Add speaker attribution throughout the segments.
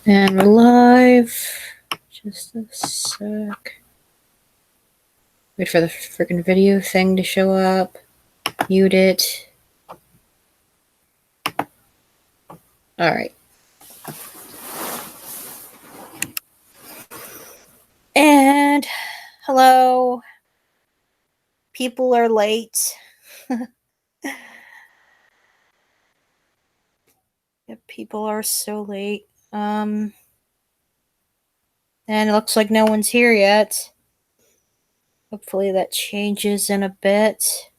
Speaker 1: And we're live. Just a sec. Wait for the freaking video thing to show up. Mute it. Alright. And hello. People are late. People are so late. And it looks like no one's here yet. Hopefully that changes in a bit.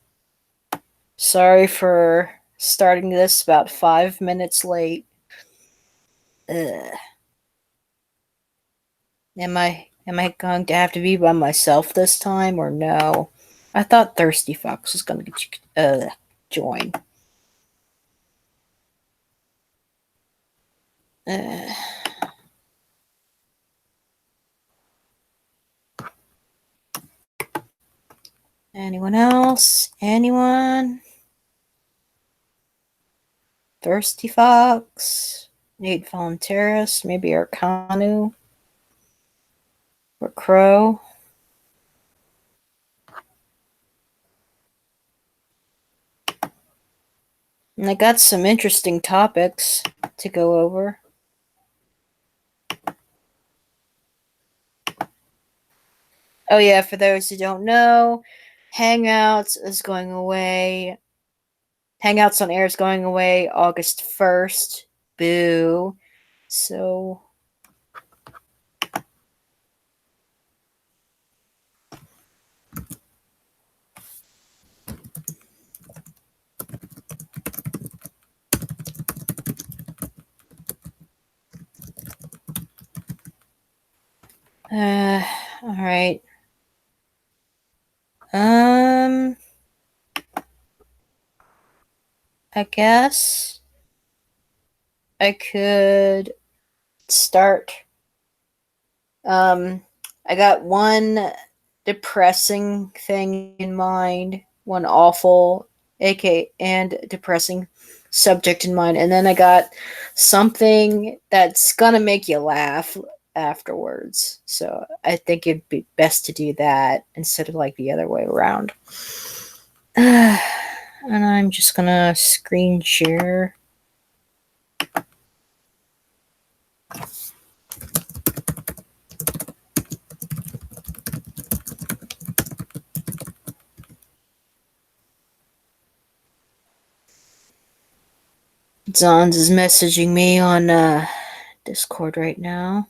Speaker 1: Sorry for starting this about 5 minutes late. Ugh. Am I going to have to be by myself this time or no? I thought Thirsty Fox was going to join. Anyone else? Anyone? Thirsty Fox? Nate Volunteris? Maybe Arcanu? Or Crow? And I got some interesting topics to go over. Oh yeah, for those who don't know, Hangouts is going away. Hangouts on Air is going away August 1st. Boo. So all right. I guess I could start. I got one depressing thing in mind, one awful, and depressing subject in mind, and then I got something that's gonna make you laugh afterwards. So I think it'd be best to do that instead of like the other way around. And I'm just gonna screen share. Zons is messaging me on Discord right now.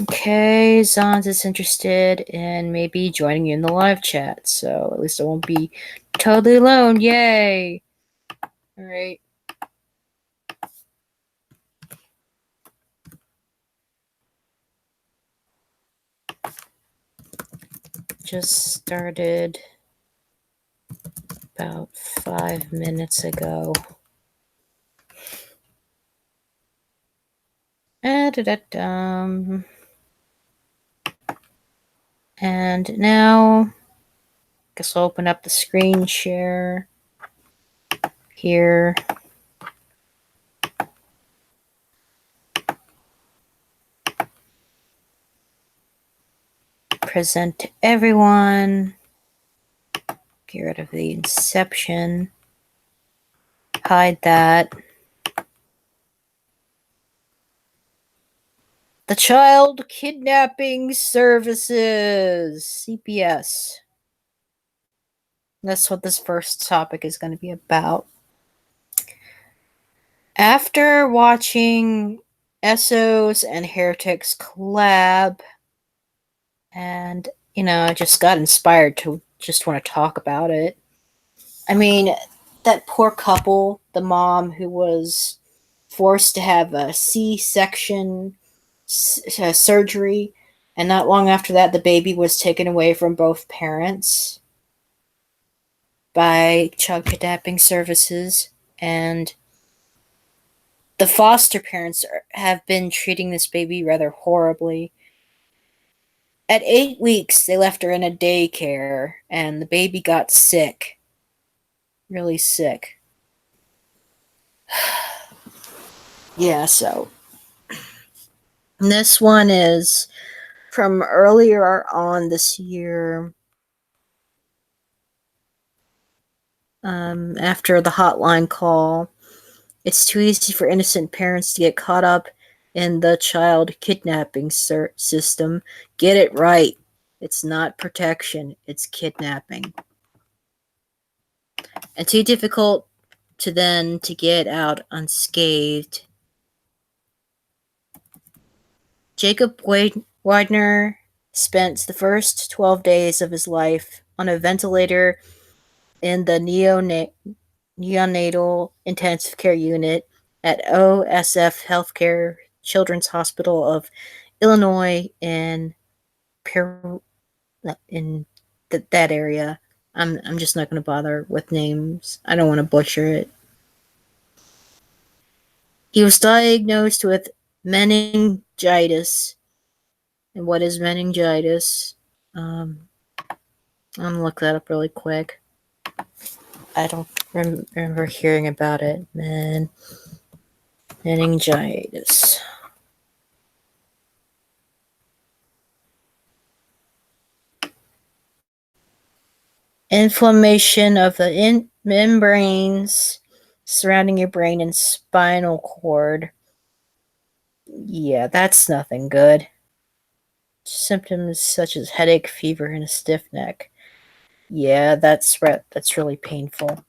Speaker 1: Okay, Zons is interested in maybe joining you in the live chat, so at least I won't be totally alone. Yay! Alright. Just started about 5 minutes ago. And now, I guess I'll open up the screen share here. Present to everyone. Get rid of the Inception. Hide that. The Child Kidnapping Services, CPS. That's what this first topic is going to be about. After watching Essos and Heretics collab, and, I just got inspired to just want to talk about it. I mean, that poor couple, the mom who was forced to have a C-section surgery, and not long after that, the baby was taken away from both parents by child kidnapping services, and the foster parents have been treating this baby rather horribly. At 8 weeks, they left her in a daycare, and the baby got sick. Really sick. Yeah, so. This one is from earlier on this year. After the hotline call, it's too easy for innocent parents to get caught up in the child kidnapping system. Get it right. It's not protection, it's kidnapping. And too difficult to get out unscathed. Jacob Widener spent the first 12 days of his life on a ventilator in the neonatal intensive care unit at OSF Healthcare Children's Hospital of Illinois in that area. I'm just not going to bother with names. I don't want to butcher it. He was diagnosed with meningitis. And what is meningitis? I'm going to look that up really quick. I don't remember hearing about it. Meningitis. Inflammation of the membranes surrounding your brain and spinal cord. Yeah, that's nothing good. Symptoms such as headache, fever, and a stiff neck. Yeah, that's really painful.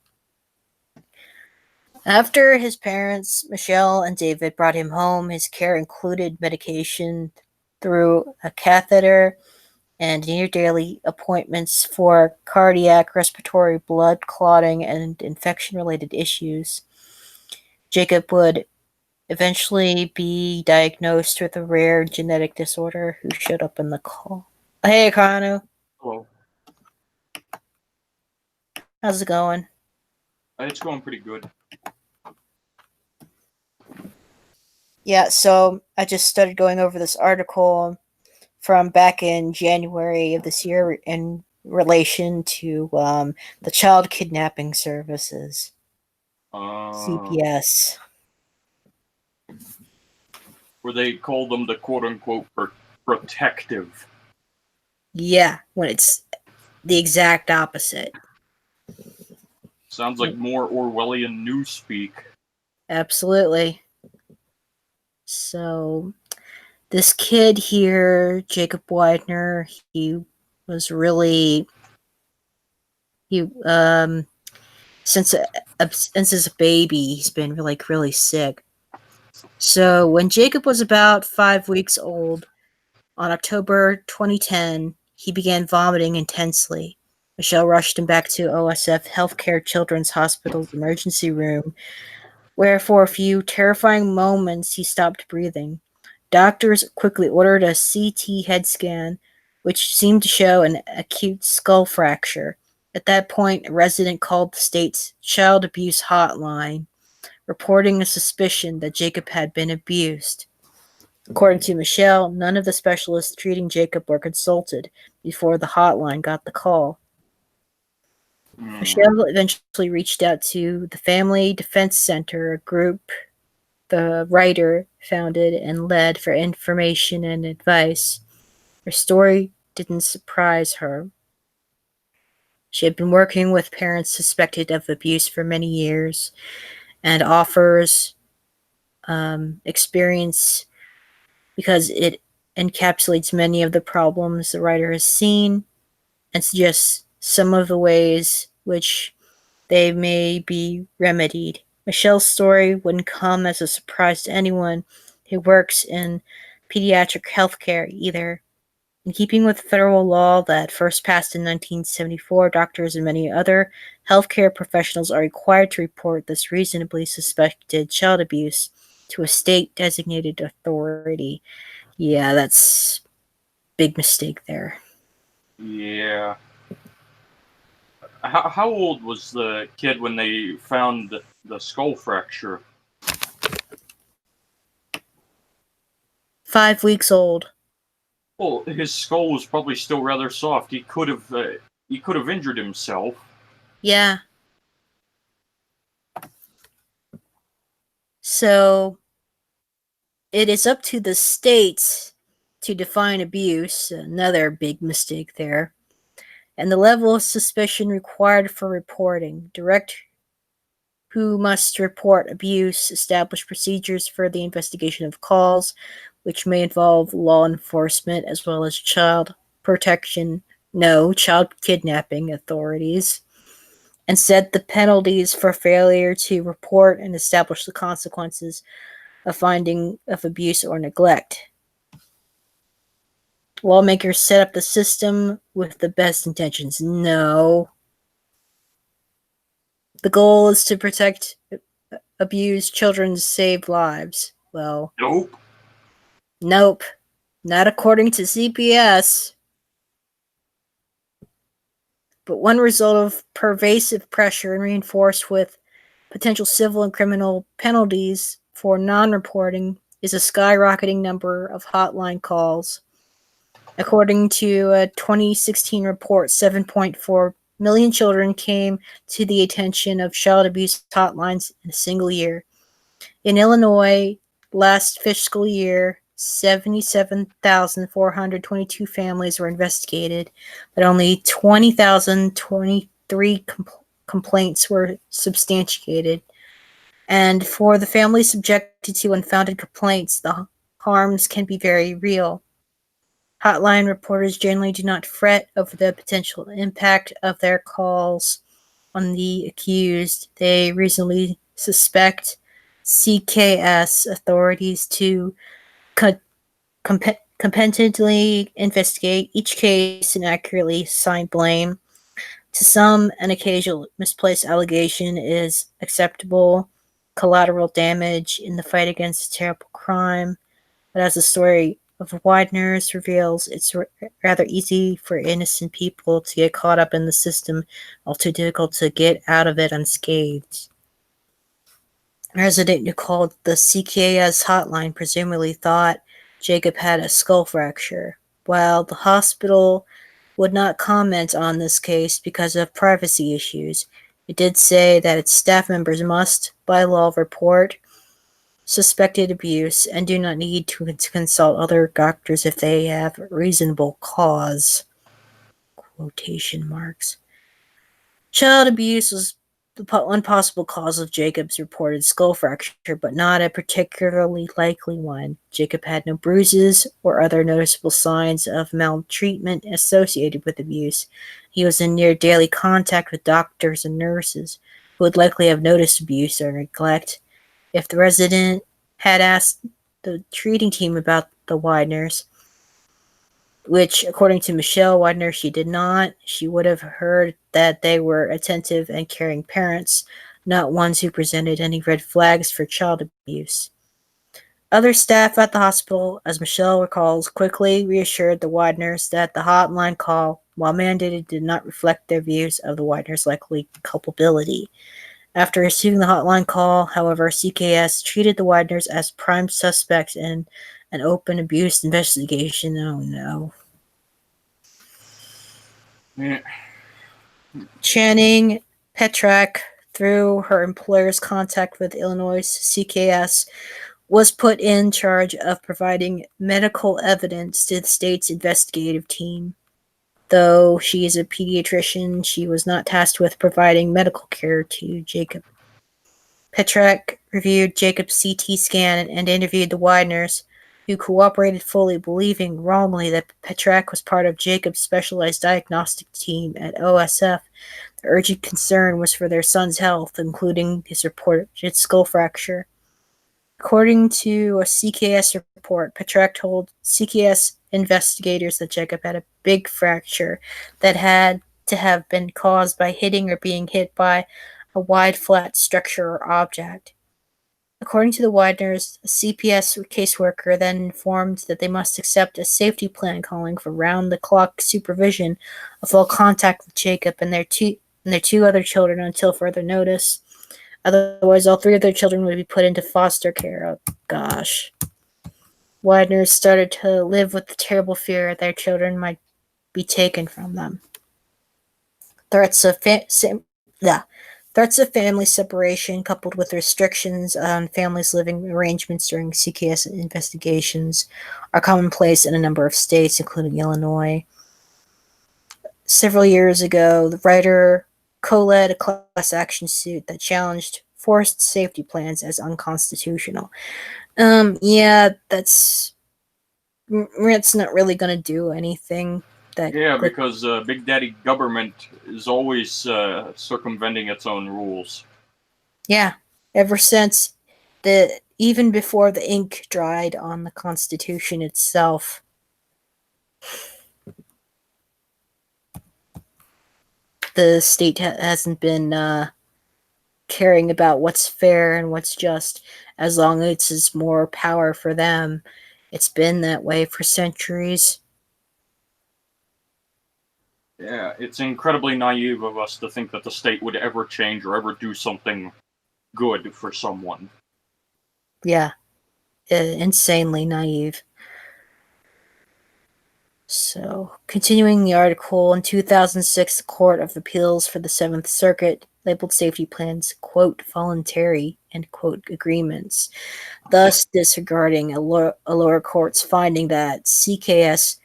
Speaker 1: After his parents, Michelle and David, brought him home, his care included medication through a catheter and near daily appointments for cardiac, respiratory, blood clotting, and infection-related issues. Jacob would eventually be diagnosed with a rare genetic disorder who showed up in the call. Hey, Kanu.
Speaker 2: Hello.
Speaker 1: How's it going?
Speaker 2: It's going pretty good.
Speaker 1: Yeah, so I just started going over this article from back in January of this year in relation to the child kidnapping services. CPS.
Speaker 2: Where they call them the quote-unquote protective.
Speaker 1: Yeah, when it's the exact opposite.
Speaker 2: Sounds like more Orwellian newspeak.
Speaker 1: Absolutely. So, this kid here, Jacob Widener, he was really since as a baby, he's been really sick. So when Jacob was about 5 weeks old, on October 2010, he began vomiting intensely. Michelle rushed him back to OSF Healthcare Children's Hospital's emergency room, where for a few terrifying moments he stopped breathing. Doctors quickly ordered a CT head scan, which seemed to show an acute skull fracture. At that point, a resident called the state's child abuse hotline, reporting a suspicion that Jacob had been abused. According to Michelle, none of the specialists treating Jacob were consulted before the hotline got the call. Michelle eventually reached out to the Family Defense Center, a group the writer founded and led for information and advice. Her story didn't surprise her. She had been working with parents suspected of abuse for many years and offers experience because it encapsulates many of the problems the writer has seen and suggests some of the ways which they may be remedied. Michelle's story wouldn't come as a surprise to anyone who works in pediatric healthcare either. In keeping with federal law that first passed in 1974, doctors and many other healthcare professionals are required to report this reasonably suspected child abuse to a state-designated authority. Yeah, that's a big mistake there.
Speaker 2: Yeah. How old was the kid when they found the skull fracture?
Speaker 1: 5 weeks old.
Speaker 2: Well, his skull was probably still rather soft. He could have injured himself.
Speaker 1: Yeah. So it is up to the states to define abuse, another big mistake there, and the level of suspicion required for reporting. Direct who must report abuse, establish procedures for the investigation of calls, which may involve law enforcement as well as child kidnapping authorities, and set the penalties for failure to report and establish the consequences of finding of abuse or neglect. Lawmakers set up the system with the best intentions. No. The goal is to protect abused children, save lives. Well, nope. Not according to CPS. But one result of pervasive pressure and reinforced with potential civil and criminal penalties for non-reporting is a skyrocketing number of hotline calls. According to a 2016 report, 7.4 million children came to the attention of child abuse hotlines in a single year. In Illinois, last fiscal year, 77,422 families were investigated, but only 20,023 complaints were substantiated. And for the families subjected to unfounded complaints, the harms can be very real. Hotline reporters generally do not fret over the potential impact of their calls on the accused. They reasonably suspect CPS authorities to competently investigate each case and accurately assign blame. To some, an occasional misplaced allegation is acceptable collateral damage in the fight against a terrible crime, but as the story of Widener's reveals, it's rather easy for innocent people to get caught up in the system, all too difficult to get out of it unscathed. A resident who called the CPS hotline presumably thought Jacob had a skull fracture. While the hospital would not comment on this case because of privacy issues, it did say that its staff members must, by law, report suspected abuse and do not need to consult other doctors if they have reasonable cause. Quotation marks. Child abuse was one possible cause of Jacob's reported skull fracture, but not a particularly likely one. Jacob had no bruises or other noticeable signs of maltreatment associated with abuse. He was in near daily contact with doctors and nurses who would likely have noticed abuse or neglect. If the resident had asked the treating team about the Wideners, which, according to Michelle Widener, she did not, she would have heard that they were attentive and caring parents, not ones who presented any red flags for child abuse. Other staff at the hospital, as Michelle recalls, quickly reassured the Wideners that the hotline call, while mandated, did not reflect their views of the Wideners' likely culpability. After receiving the hotline call, however, CPS treated the Wideners as prime suspects in an open abuse investigation. Oh no.
Speaker 2: Yeah.
Speaker 1: Channing Petrak, through her employer's contact with Illinois CPS, was put in charge of providing medical evidence to the state's investigative team. Though she is a pediatrician, she was not tasked with providing medical care to Jacob. Petrak reviewed Jacob's CT scan and interviewed the Wideners, who cooperated fully, believing wrongly that Petrak was part of Jacob's specialized diagnostic team at OSF. The urgent concern was for their son's health, including his reported skull fracture. According to a CKS report, Petrak told CKS investigators that Jacob had a big fracture that had to have been caused by hitting or being hit by a wide flat structure or object. According to the Wideners, a CPS caseworker then informed that they must accept a safety plan calling for round-the-clock supervision of all contact with Jacob and their two other children until further notice. Otherwise, all three of their children would be put into foster care. Oh, gosh. Wideners started to live with the terrible fear that their children might be taken from them. Threats of family separation coupled with restrictions on families' living arrangements during CPS investigations are commonplace in a number of states, including Illinois. Several years ago, the writer co-led a class action suit that challenged forced safety plans as unconstitutional. Yeah, that's not really going to do anything.
Speaker 2: Because Big Daddy government is always circumventing its own rules.
Speaker 1: Yeah, ever since even before the ink dried on the Constitution itself. The state hasn't been caring about what's fair and what's just, as long as it's more power for them. It's been that way for centuries.
Speaker 2: Yeah, it's incredibly naive of us to think that the state would ever change or ever do something good for someone.
Speaker 1: Yeah, insanely naive. So, continuing the article, in 2006, the Court of Appeals for the Seventh Circuit labeled safety plans, quote, voluntary, end quote, agreements, thus disregarding a lower court's finding that CKS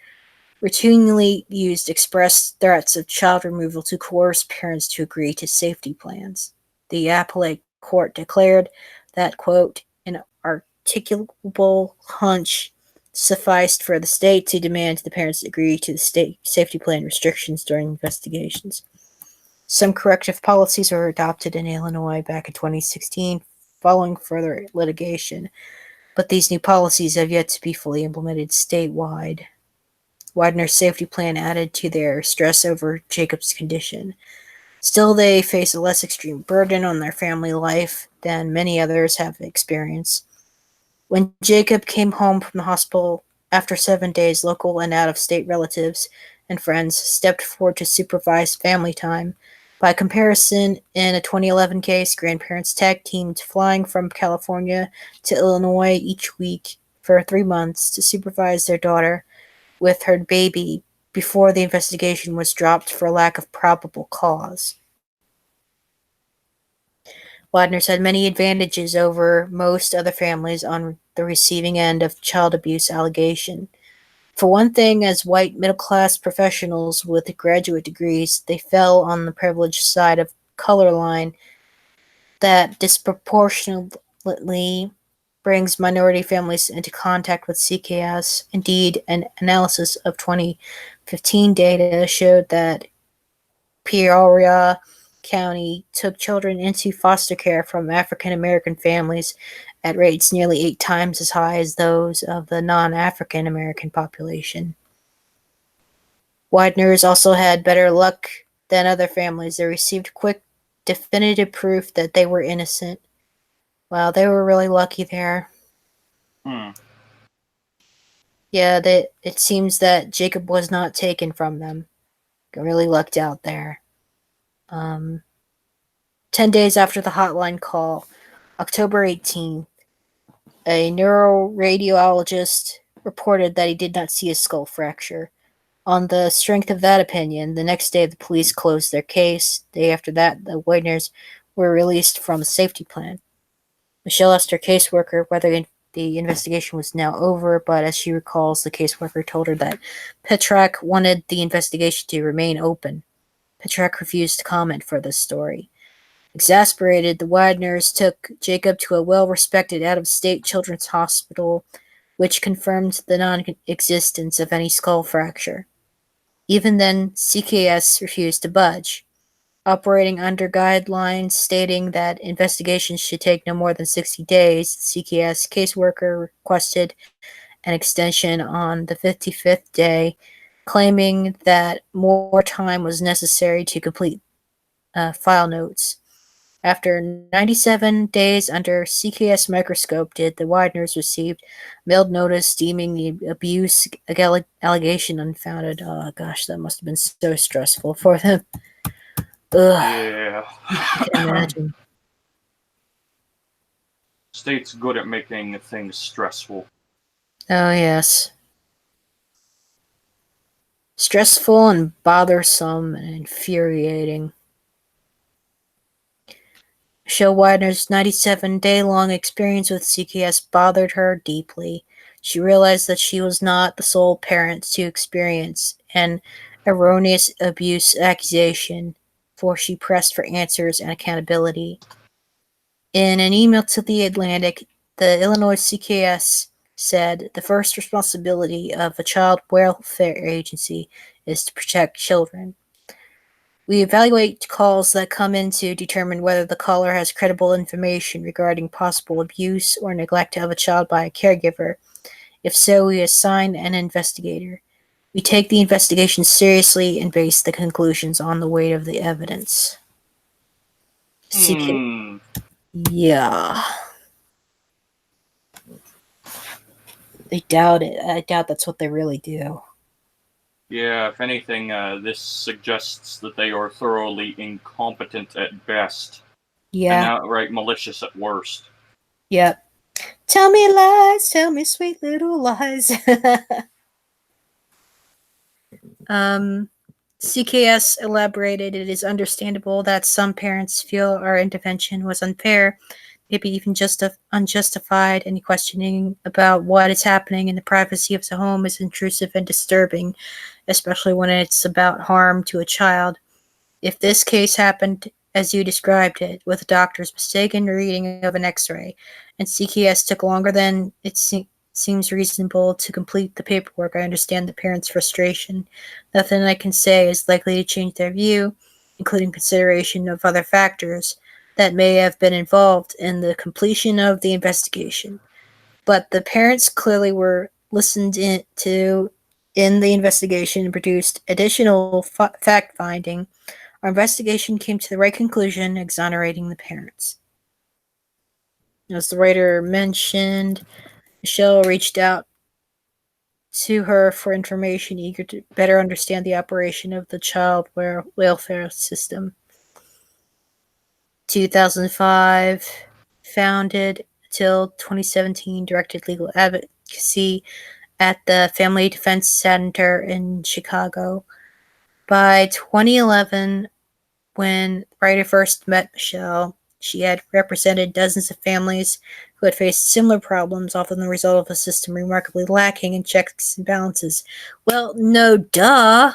Speaker 1: routinely used express threats of child removal to coerce parents to agree to safety plans. The appellate court declared that, quote, an articulable hunch sufficed for the state to demand the parents agree to the state safety plan restrictions during investigations. Some corrective policies were adopted in Illinois back in 2016 following further litigation, but these new policies have yet to be fully implemented statewide. Widener's safety plan added to their stress over Jacob's condition. Still, they face a less extreme burden on their family life than many others have experienced. When Jacob came home from the hospital after 7 days, local and out-of-state relatives and friends stepped forward to supervise family time. By comparison, in a 2011 case, grandparents tag-teamed flying from California to Illinois each week for 3 months to supervise their daughter with her baby before the investigation was dropped for lack of probable cause. Widener's had many advantages over most other families on the receiving end of child abuse allegation. For one thing, as white middle-class professionals with graduate degrees, they fell on the privileged side of color line that disproportionately brings minority families into contact with CKS. Indeed, an analysis of 2015 data showed that Peoria County took children into foster care from African American families at rates nearly 8 times as high as those of the non-African American population. Widener's also had better luck than other families. They received quick, definitive proof that they were innocent. Wow, they were really lucky there. Yeah, it seems that Jacob was not taken from them. Really lucked out there. 10 days after the hotline call, October 18th, a neuroradiologist reported that he did not see a skull fracture. On the strength of that opinion, the next day the police closed their case. The day after that, the Wideners were released from a safety plan. Michelle asked her caseworker whether the investigation was now over, but as she recalls, the caseworker told her that Petrak wanted the investigation to remain open. Petrak refused to comment for this story. Exasperated, the Wideners took Jacob to a well-respected out-of-state children's hospital, which confirmed the non-existence of any skull fracture. Even then, CKS refused to budge, operating under guidelines stating that investigations should take no more than 60 days. The CKS caseworker requested an extension on the 55th day, claiming that more time was necessary to complete file notes. After 97 days under CKS microscope did the Wideners received mailed notice deeming the abuse allegation unfounded. Oh gosh, that must have been so stressful for them. Ugh,
Speaker 2: Yeah.
Speaker 1: I can imagine.
Speaker 2: State's good at making things stressful.
Speaker 1: Oh yes. Stressful and bothersome and infuriating. Michelle Widener's 97-day-long experience with CKS bothered her deeply. She realized that she was not the sole parent to experience an erroneous abuse accusation, for she pressed for answers and accountability. In an email to The Atlantic, the Illinois CKS said the first responsibility of a child welfare agency is to protect children. We evaluate calls that come in to determine whether the caller has credible information regarding possible abuse or neglect of a child by a caregiver. If so, we assign an investigator. We take the investigation seriously and base the conclusions on the weight of the evidence. Yeah. They doubt it. I doubt that's what they really do.
Speaker 2: Yeah, if anything, this suggests that they are thoroughly incompetent at best and
Speaker 1: Yeah.
Speaker 2: outright malicious at worst.
Speaker 1: Yep. Tell me lies, tell me sweet little lies. CKS elaborated, it is understandable that some parents feel our intervention was unfair, maybe even just unjustified. Any questioning about what is happening in the privacy of the home is intrusive and disturbing, especially when it's about harm to a child. If this case happened as you described it, with a doctor's mistaken reading of an x-ray, and CKS took longer than it seems reasonable to complete the paperwork, I understand the parents' frustration. Nothing I can say is likely to change their view, including consideration of other factors that may have been involved in the completion of the investigation. But the parents clearly were listened to in the investigation and produced additional fact-finding. Our investigation came to the right conclusion, exonerating the parents. As the writer mentioned, Michelle reached out to her for information, eager to better understand the operation of the child welfare system. 2005, founded till 2017, directed legal advocacy at the Family Defense Center in Chicago. By 2011, when the writer first met Michelle, she had represented dozens of families who had faced similar problems, often the result of a system remarkably lacking in checks and balances. Well, no duh.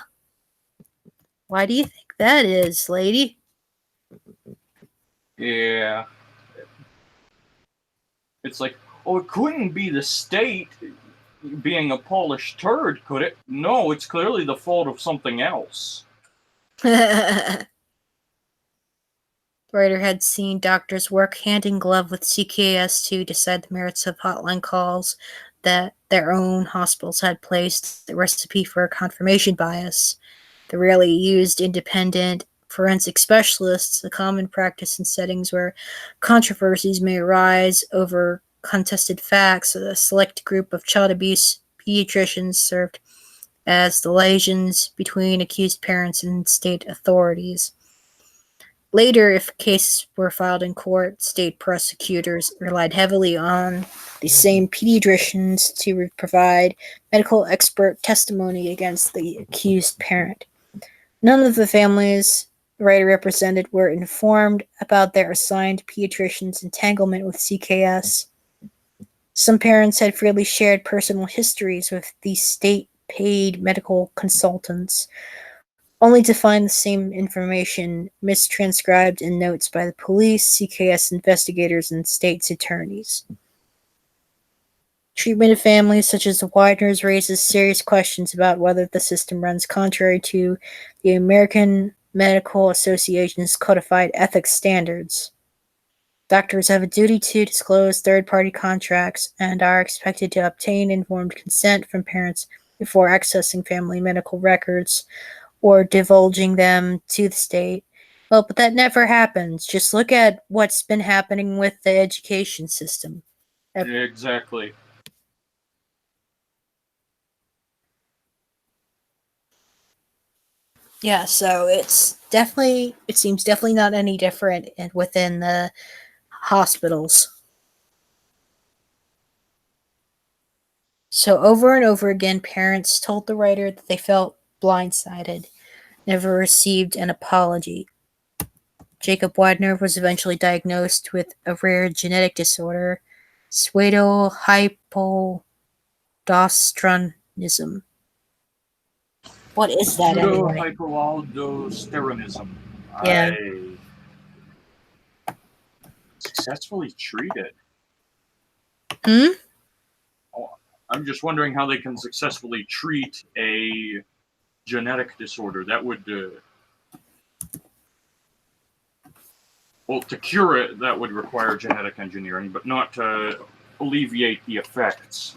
Speaker 1: Why do you think that is, lady?
Speaker 2: Yeah. It's like, oh, it couldn't be the state being a polished turd, could it? No, it's clearly the fault of something else.
Speaker 1: The writer had seen doctors work hand in glove with CKS to decide the merits of hotline calls that their own hospitals had placed the recipe for confirmation bias. The rarely used independent forensic specialists, a common practice in settings where controversies may arise over contested facts. A select group of child abuse pediatricians served as the liaisons between accused parents and state authorities. Later, if cases were filed in court, state prosecutors relied heavily on the same pediatricians to provide medical expert testimony against the accused parent. None of the families the writer represented were informed about their assigned pediatrician's entanglement with CKS. Some parents had freely shared personal histories with these state-paid medical consultants, only to find the same information mistranscribed in notes by the police, CKS investigators, and state's attorneys. Treatment of families such as the Wideners raises serious questions about whether the system runs contrary to the American Medical Association's codified ethics standards. Doctors have a duty to disclose third-party contracts and are expected to obtain informed consent from parents before accessing family medical records or divulging them to the state. Well, but that never happens. Just look at what's been happening with the education system.
Speaker 2: Exactly.
Speaker 1: Yeah, so it seems definitely not any different within the hospitals. So over and over again, parents told the writer that they felt blindsided, never received an apology. Jacob Widener was eventually diagnosed with a rare genetic disorder, pseudohypoaldosteronism. What is that anyway?
Speaker 2: Pseudohypoaldosteronism.
Speaker 1: Yeah.
Speaker 2: I successfully treated.
Speaker 1: Hmm?
Speaker 2: I'm just wondering how they can successfully treat a genetic disorder. That would, well, to cure it, that would require genetic engineering, but not to alleviate the effects.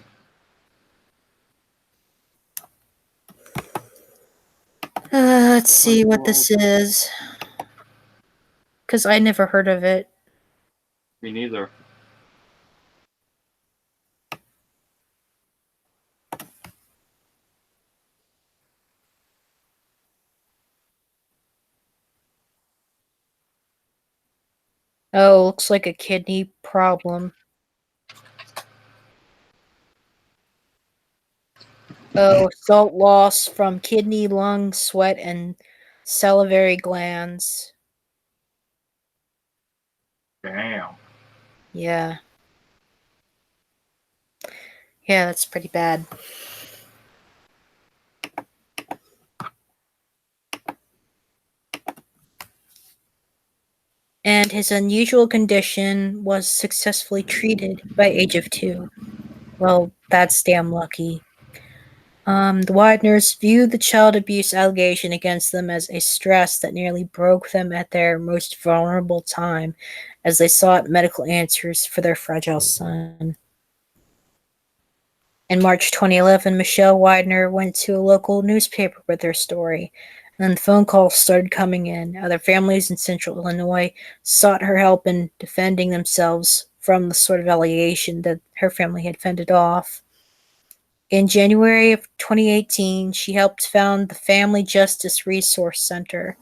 Speaker 1: Let's see what this is. Because I never heard of it.
Speaker 2: Me neither.
Speaker 1: Oh, looks like a kidney problem. Oh, salt loss from kidney, lung, sweat, and salivary glands.
Speaker 2: Damn.
Speaker 1: Yeah. Yeah, that's pretty bad. And his unusual condition was successfully treated by age of 2. Well, that's damn lucky. The Wideners viewed the child abuse allegation against them as a stress that nearly broke them at their most vulnerable time as they sought medical answers for their fragile son. In March 2011, Michelle Widener went to a local newspaper with her story, and phone calls started coming in. Other families in central Illinois sought her help in defending themselves from the sort of allegation that her family had fended off. In January of 2018, she helped found the Family Justice Resource Center,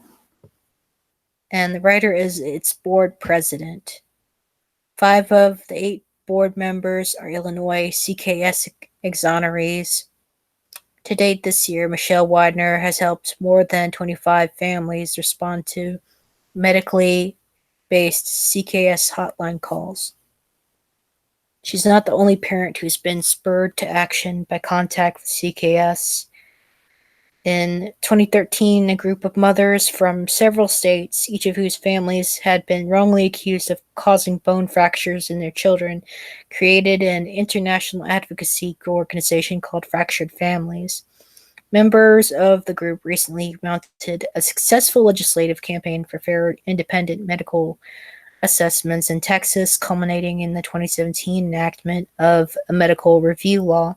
Speaker 1: and the writer is its board president. 5 of the 8 board members are Illinois CKS exonerees. To date this year, Michelle Widener has helped more than 25 families respond to medically based CKS hotline calls. She's not the only parent who's been spurred to action by contact with CKS. In 2013, a group of mothers from several states, each of whose families had been wrongly accused of causing bone fractures in their children, created an international advocacy organization called Fractured Families. Members of the group recently mounted a successful legislative campaign for fair, independent medical assessments in Texas, culminating in the 2017 enactment of a medical review law.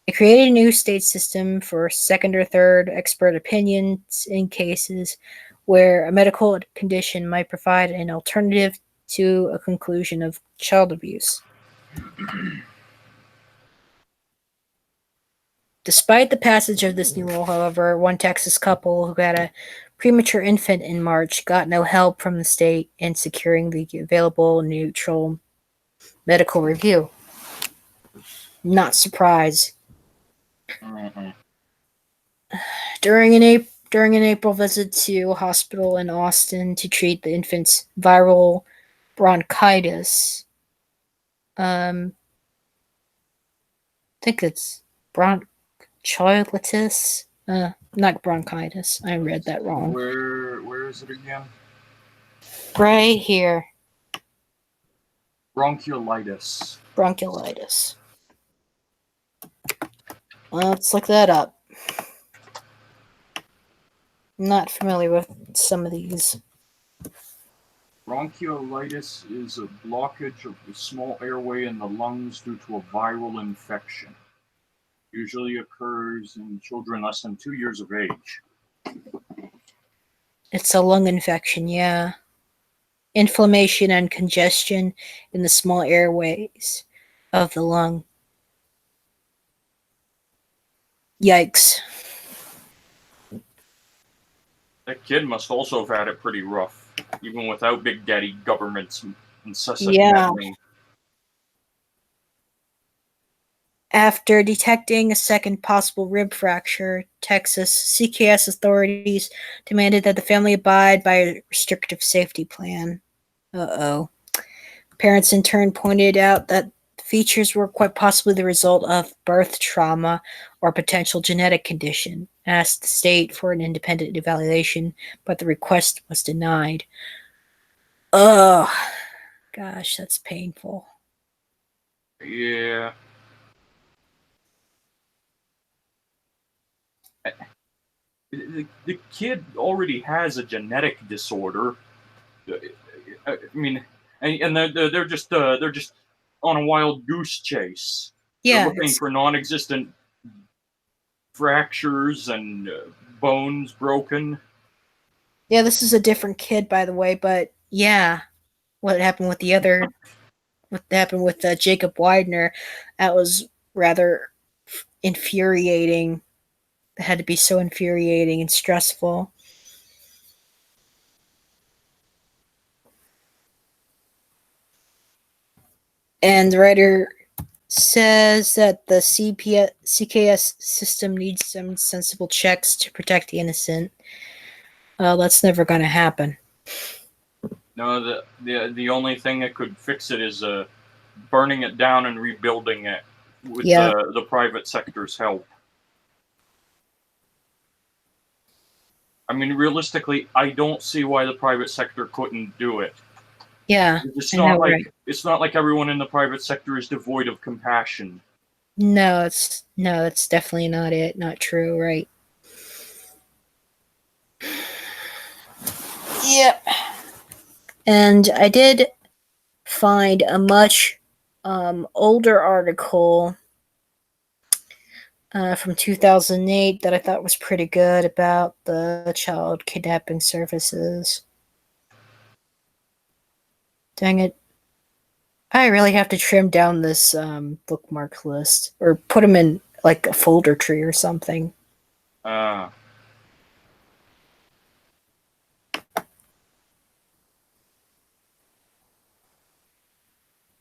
Speaker 1: It created a new state system for second or third expert opinions in cases where a medical condition might provide an alternative to a conclusion of child abuse. Despite the passage of this new law, however, one Texas couple who had a premature infant in March got no help from the state in securing the available neutral medical review. Not surprised.
Speaker 2: Mm-hmm.
Speaker 1: During an April visit to a hospital in Austin to treat the infant's viral bronchitis, I think it's bronchiolitis. Not bronchitis. I read that wrong.
Speaker 2: Where is it again?
Speaker 1: Right here.
Speaker 2: Bronchiolitis.
Speaker 1: Bronchiolitis. Let's look that up. I'm not familiar with some of these.
Speaker 2: Bronchiolitis is a blockage of the small airway in the lungs due to a viral infection. Usually occurs in children less than 2 years of age.
Speaker 1: It's a lung infection, yeah. Inflammation and congestion in the small airways of the lung. Yikes.
Speaker 2: That kid must also have had it pretty rough, even without Big Daddy government's incessant
Speaker 1: Yeah.
Speaker 2: meddling.
Speaker 1: After detecting a second possible rib fracture, Texas CPS authorities demanded that the family abide by a restrictive safety plan. Uh-oh. Parents in turn pointed out that the features were quite possibly the result of birth trauma or potential genetic condition, asked the state for an independent evaluation, but the request was denied. Oh, gosh, that's painful.
Speaker 2: Yeah. The kid already has a genetic disorder. I mean, and they're just on a wild goose chase. They're
Speaker 1: Yeah,
Speaker 2: looking for non-existent fractures and bones broken.
Speaker 1: yeah, this is a different kid, by the way, but yeah, what happened with what happened with Jacob Widener, that was rather infuriating. It had to be so infuriating and stressful. And the writer says that the CKS system needs some sensible checks to protect the innocent. That's never going to happen.
Speaker 2: No, the only thing that could fix it is burning it down and rebuilding it with
Speaker 1: Yeah.
Speaker 2: the private sector's help. I mean, realistically, I don't see why the private sector couldn't do it.
Speaker 1: Yeah,
Speaker 2: It's
Speaker 1: I
Speaker 2: not
Speaker 1: know,
Speaker 2: like
Speaker 1: right?
Speaker 2: it's not like everyone in the private sector is devoid of compassion.
Speaker 1: No, that's definitely not it. Not true, right? Yep. And I did find a much older article from 2008 that I thought was pretty good about the child kidnapping services. Dang it. I really have to trim down this bookmark list or put them in like a folder tree or something.
Speaker 2: Uh,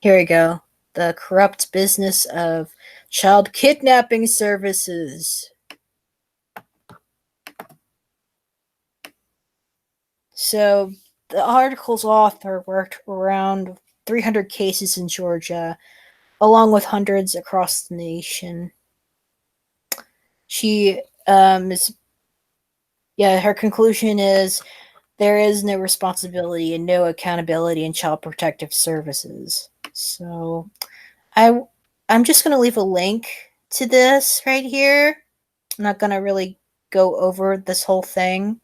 Speaker 1: Here we go. The corrupt business of child kidnapping services. So the article's author worked around 300 cases in Georgia, along with hundreds across the nation. She her conclusion is there is no responsibility and no accountability in child protective services. So I'm just going to leave a link to this right here. I'm not going to really go over this whole thing.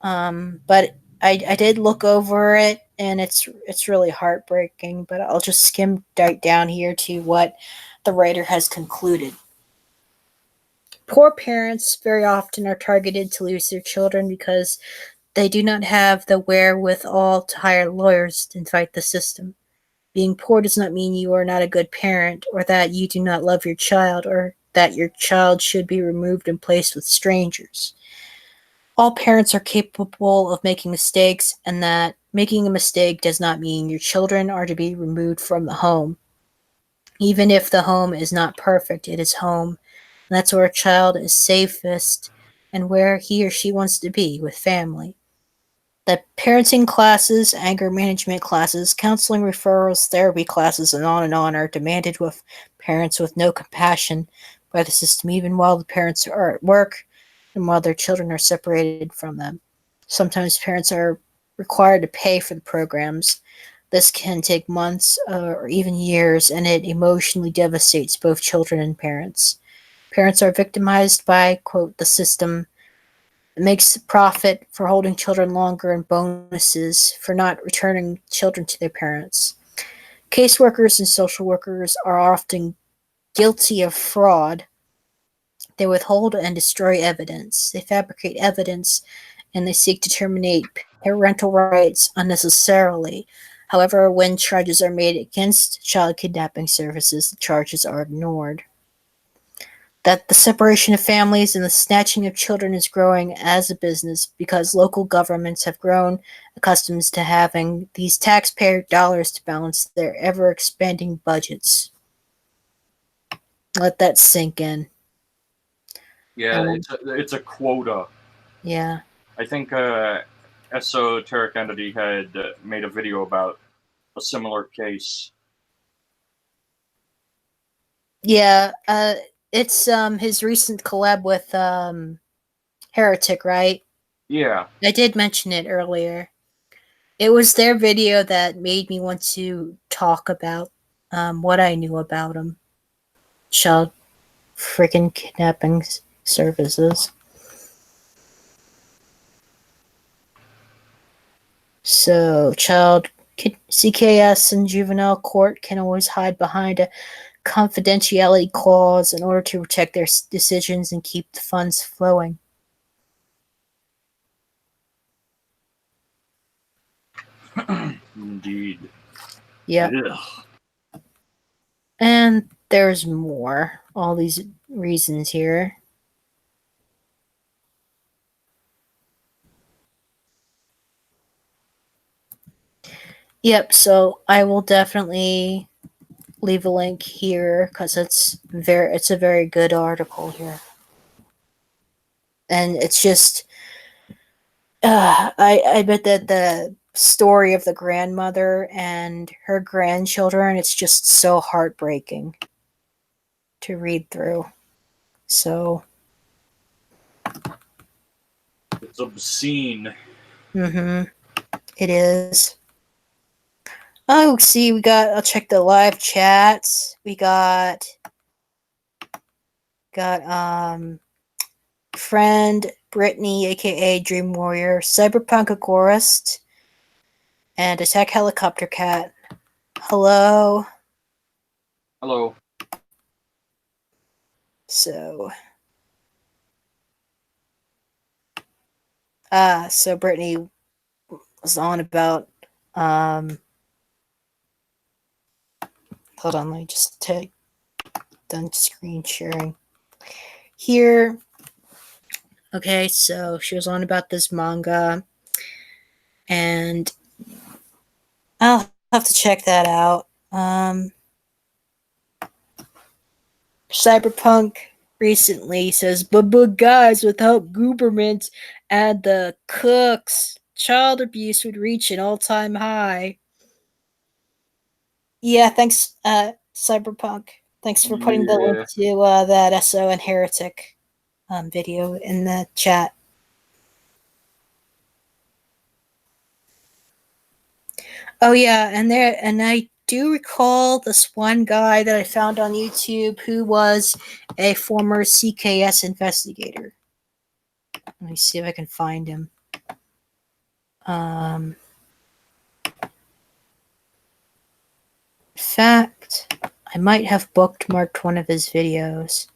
Speaker 1: But I did look over it and it's really heartbreaking, but I'll just skim right down here to what the writer has concluded. Poor parents very often are targeted to lose their children because they do not have the wherewithal to hire lawyers to fight the system. Being poor does not mean you are not a good parent, or that you do not love your child, or that your child should be removed and placed with strangers. All parents are capable of making mistakes, and that making a mistake does not mean your children are to be removed from the home. Even if the home is not perfect, it is home. And that's where a child is safest and where he or she wants to be with family. The parenting classes, anger management classes, counseling referrals, therapy classes, and on are demanded with parents with no compassion by the system, even while the parents are at work and while their children are separated from them. Sometimes parents are required to pay for the programs. This can take months or even years, and it emotionally devastates both children and parents. Parents are victimized by, quote, the system makes profit for holding children longer and bonuses for not returning children to their parents. Caseworkers and social workers are often guilty of fraud. They withhold and destroy evidence. They fabricate evidence and they seek to terminate parental rights unnecessarily. However, when charges are made against child kidnapping services, the charges are ignored. That the separation of families and the snatching of children is growing as a business because local governments have grown accustomed to having these taxpayer dollars to balance their ever expanding budgets. Let that sink in.
Speaker 2: Yeah, it's a quota.
Speaker 1: Yeah.
Speaker 2: I think Esoteric Entity had made a video about a similar case.
Speaker 1: Yeah, it's his recent collab with Heretic, right?
Speaker 2: Yeah.
Speaker 1: I did mention it earlier. It was their video that made me want to talk about what I knew about him. Child freaking kidnapping services. So, child CKS and juvenile court can always hide behind a confidentiality clause in order to protect their decisions and keep the funds flowing.
Speaker 2: Indeed.
Speaker 1: Yep.
Speaker 2: Ugh.
Speaker 1: And there's more. All these reasons here. Yep, so I will definitely leave a link here because it's a very good article here. And it's just I bet that the story of the grandmother and her grandchildren, it's just so heartbreaking to read through. So
Speaker 2: It's obscene.
Speaker 1: it is. Oh, see, I'll check the live chats. We got friend Brittany, aka Dream Warrior, Cyberpunk Agorist, and Attack Helicopter Cat. Hello.
Speaker 2: Hello.
Speaker 1: So Brittany was on about hold on, let me just take done screen sharing here. Okay, so she was on about this manga, and I'll have to check that out. Cyberpunk recently says, but guys, without Gooberment and the cooks, child abuse would reach an all-time high. Yeah, thanks, Cyberpunk. Thanks for putting the link to that SO and Heretic video in the chat. Oh yeah, and I do recall this one guy that I found on YouTube who was a former CKS investigator. Let me see if I can find him. In fact, I might have bookmarked one of his videos.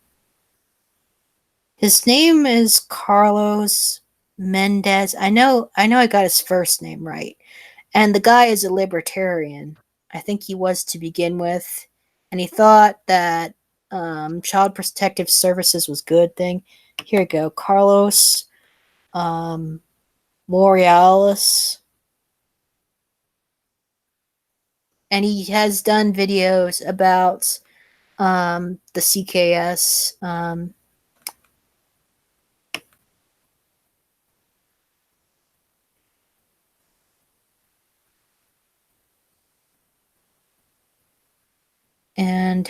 Speaker 1: His name is Carlos Mendez. I know I got his first name right. And the guy is a libertarian. I think he was to begin with. And he thought that Child Protective Services was a good thing. Here we go. Carlos Morales. And he has done videos about the CKS. And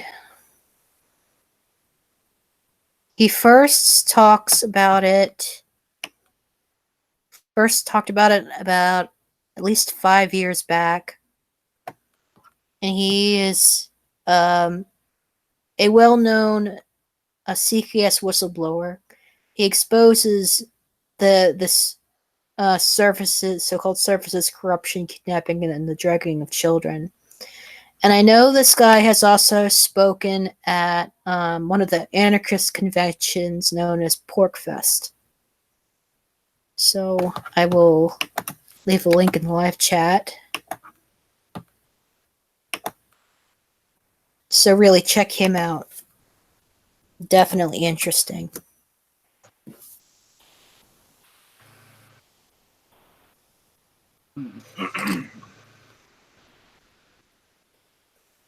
Speaker 1: he first talked about it about at least 5 years back. And he is a well-known CKS whistleblower. He exposes this services, so-called services corruption, kidnapping, and the drugging of children. And I know this guy has also spoken at one of the anarchist conventions known as Porkfest. So I will leave a link in the live chat. So really check him out. Definitely interesting.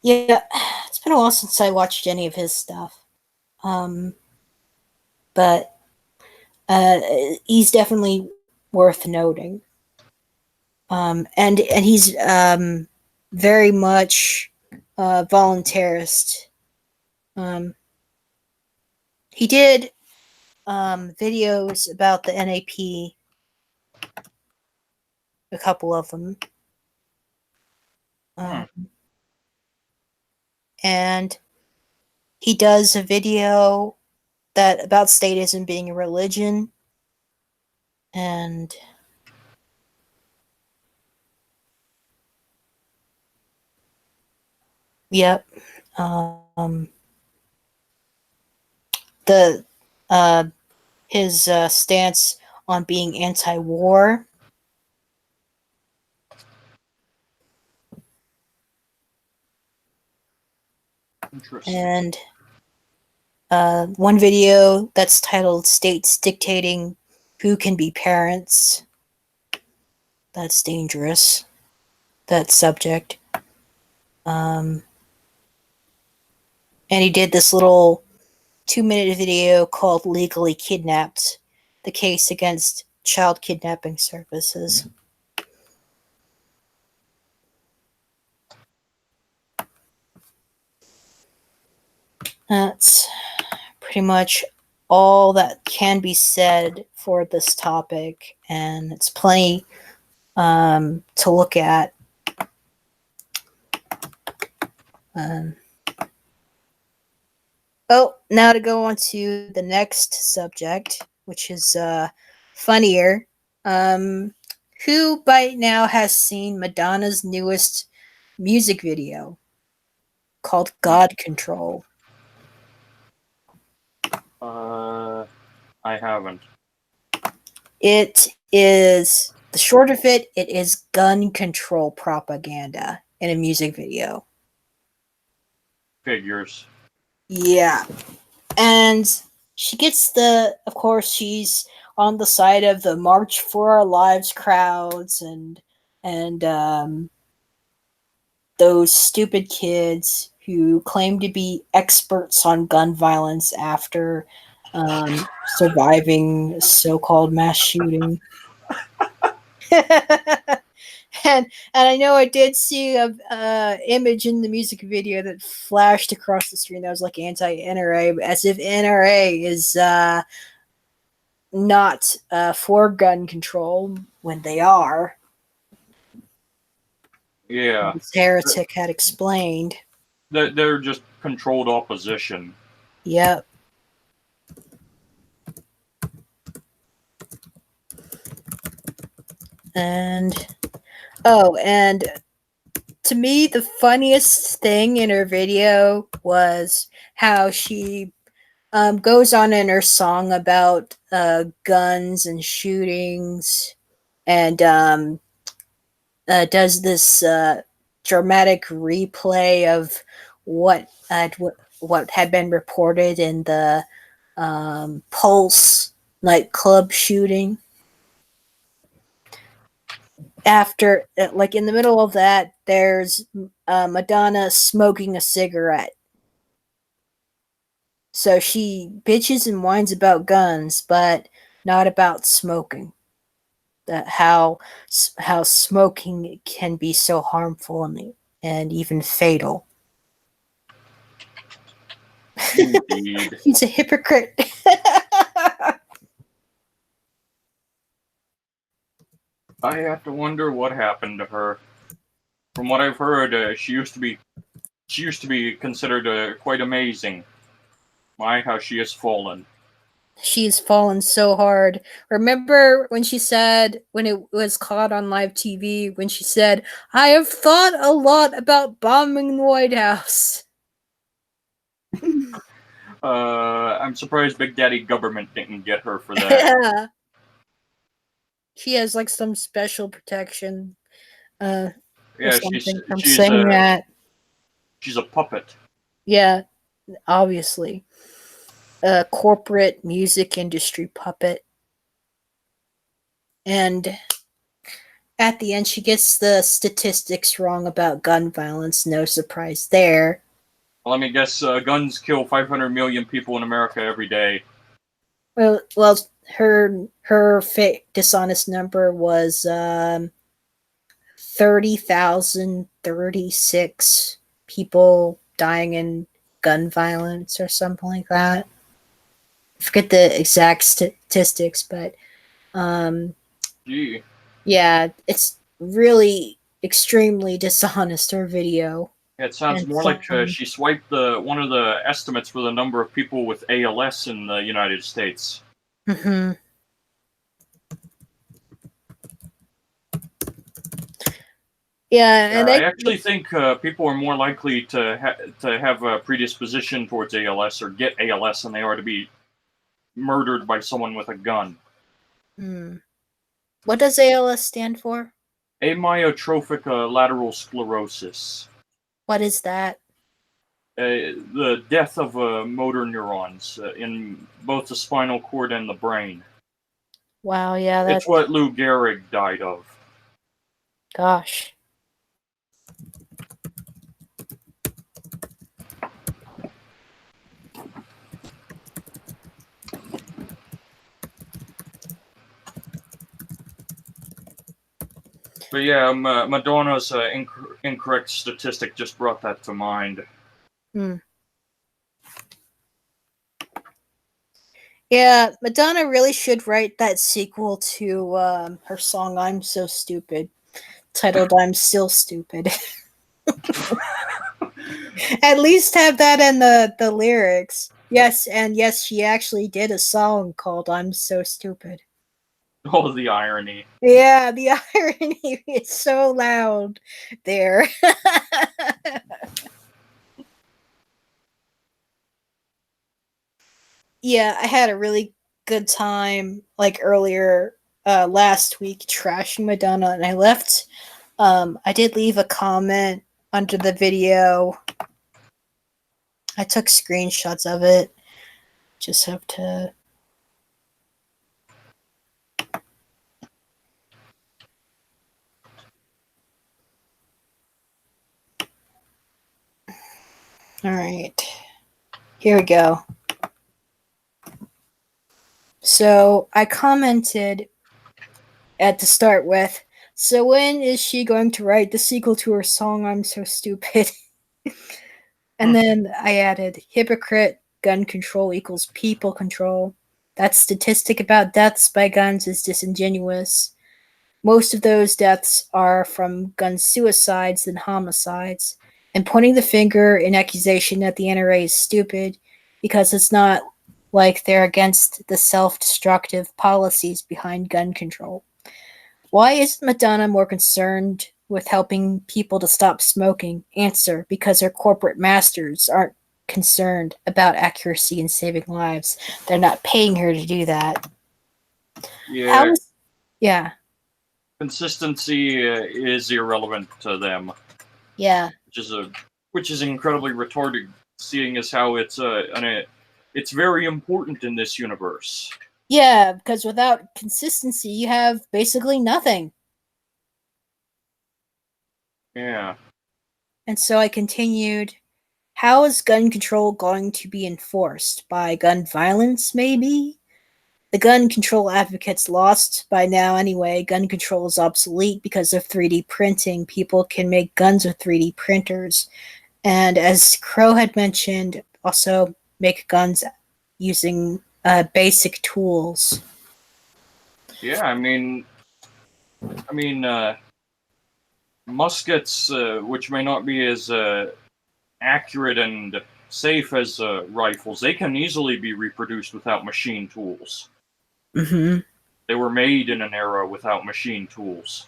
Speaker 1: Yeah, it's been a while since I watched any of his stuff. But he's definitely worth noting. And he's very much voluntarist. He did videos about the NAP, a couple of them. And he does a video that about statism being a religion. And yep. His stance on being anti-war.
Speaker 2: Interesting.
Speaker 1: And one video that's titled "States Dictating Who Can Be Parents." That's dangerous. That subject. And he did this little 2-minute video called "Legally Kidnapped: The Case Against Child Kidnapping Services." That's pretty much all that can be said for this topic, and it's plenty to look at. Now to go on to the next subject, which is funnier. Who by now has seen Madonna's newest music video called "God Control"?
Speaker 2: I haven't.
Speaker 1: It is, the short of it, it is gun control propaganda in a music video.
Speaker 2: Figures.
Speaker 1: Yeah. And she gets of course, she's on the side of the March for Our Lives crowds and those stupid kids who claim to be experts on gun violence after surviving so-called mass shooting. and I know I did see a image in the music video that flashed across the screen that was like anti-NRA, as if NRA is not for gun control when they are.
Speaker 2: Yeah.
Speaker 1: This heretic had explained.
Speaker 2: They're just controlled opposition.
Speaker 1: Yep. And to me, the funniest thing in her video was how she goes on in her song about guns and shootings, and does this dramatic replay of what had been reported in the Pulse nightclub shooting. After, like, in the middle of that, there's Madonna smoking a cigarette. So she bitches and whines about guns, but not about smoking. That how smoking can be so harmful and even fatal.
Speaker 2: Indeed.
Speaker 1: He's a hypocrite.
Speaker 2: I have to wonder what happened to her. From what I've heard, she used to be considered quite amazing. My, how she has fallen.
Speaker 1: She's fallen so hard. Remember when she said, when it was caught on live TV, when she said, I have thought a lot about bombing the White House.
Speaker 2: I'm surprised Big Daddy Government didn't get her for that.
Speaker 1: Yeah. She has like some special protection. Or
Speaker 2: Yeah,
Speaker 1: something from
Speaker 2: she's
Speaker 1: saying that.
Speaker 2: she's a puppet.
Speaker 1: Yeah, obviously. A corporate music industry puppet. And at the end, she gets the statistics wrong about gun violence. No surprise there.
Speaker 2: Well, let me guess. Guns kill 500 million people in America every day.
Speaker 1: Well, her dishonest number was 30,036 people dying in gun violence or something like that. I forget the exact statistics, but
Speaker 2: Gee.
Speaker 1: yeah, it's really extremely dishonest, her video.
Speaker 2: It sounds
Speaker 1: And
Speaker 2: more like she swiped one of the estimates for the number of people with ALS in the United States.
Speaker 1: Mm-hmm. Yeah, and
Speaker 2: I actually think people are more likely to have a predisposition towards ALS or get ALS than they are to be murdered by someone with a gun.
Speaker 1: What does ALS stand for?
Speaker 2: Amyotrophic lateral sclerosis.
Speaker 1: What is that?
Speaker 2: The death of motor neurons in both the spinal cord and the brain.
Speaker 1: Wow, yeah,
Speaker 2: It's what Lou Gehrig died of.
Speaker 1: Gosh.
Speaker 2: But yeah, Madonna's incorrect statistic just brought that to mind.
Speaker 1: Yeah, Madonna really should write that sequel to her song "I'm So Stupid," titled "I'm Still Stupid." At least have that in the lyrics. Yes, and yes, she actually did a song called "I'm So Stupid."
Speaker 2: Oh, the irony.
Speaker 1: Yeah, the irony is so loud there. Yeah, I had a really good time like earlier last week trashing Madonna, and I left. I did leave a comment under the video. I took screenshots of it. Just have to. All right. Here we go. So I commented at to start with. So when is she going to write the sequel to her song "I'm So Stupid"? And then I added, hypocrite, gun control equals people control. That statistic about deaths by guns is disingenuous. Most of those deaths are from gun suicides than homicides. And pointing the finger in accusation at the NRA is stupid because it's not like they're against the self-destructive policies behind gun control. Why isn't Madonna more concerned with helping people to stop smoking? Answer, because her corporate masters aren't concerned about accuracy and saving lives. They're not paying her to do that.
Speaker 2: Yeah.
Speaker 1: Yeah.
Speaker 2: Consistency is irrelevant to them.
Speaker 1: Yeah.
Speaker 2: Which is incredibly retarded, seeing as how it's very important in this universe.
Speaker 1: Yeah, because without consistency, you have basically nothing.
Speaker 2: Yeah.
Speaker 1: And so I continued, how is gun control going to be enforced? By gun violence, maybe? The gun control advocates lost by now anyway. Gun control is obsolete because of 3D printing. People can make guns with 3D printers. And as Crow had mentioned, also make guns using basic tools.
Speaker 2: Yeah, I mean, muskets, which may not be as accurate and safe as rifles. They can easily be reproduced without machine tools.
Speaker 1: Mm-hmm.
Speaker 2: They were made in an era without machine tools.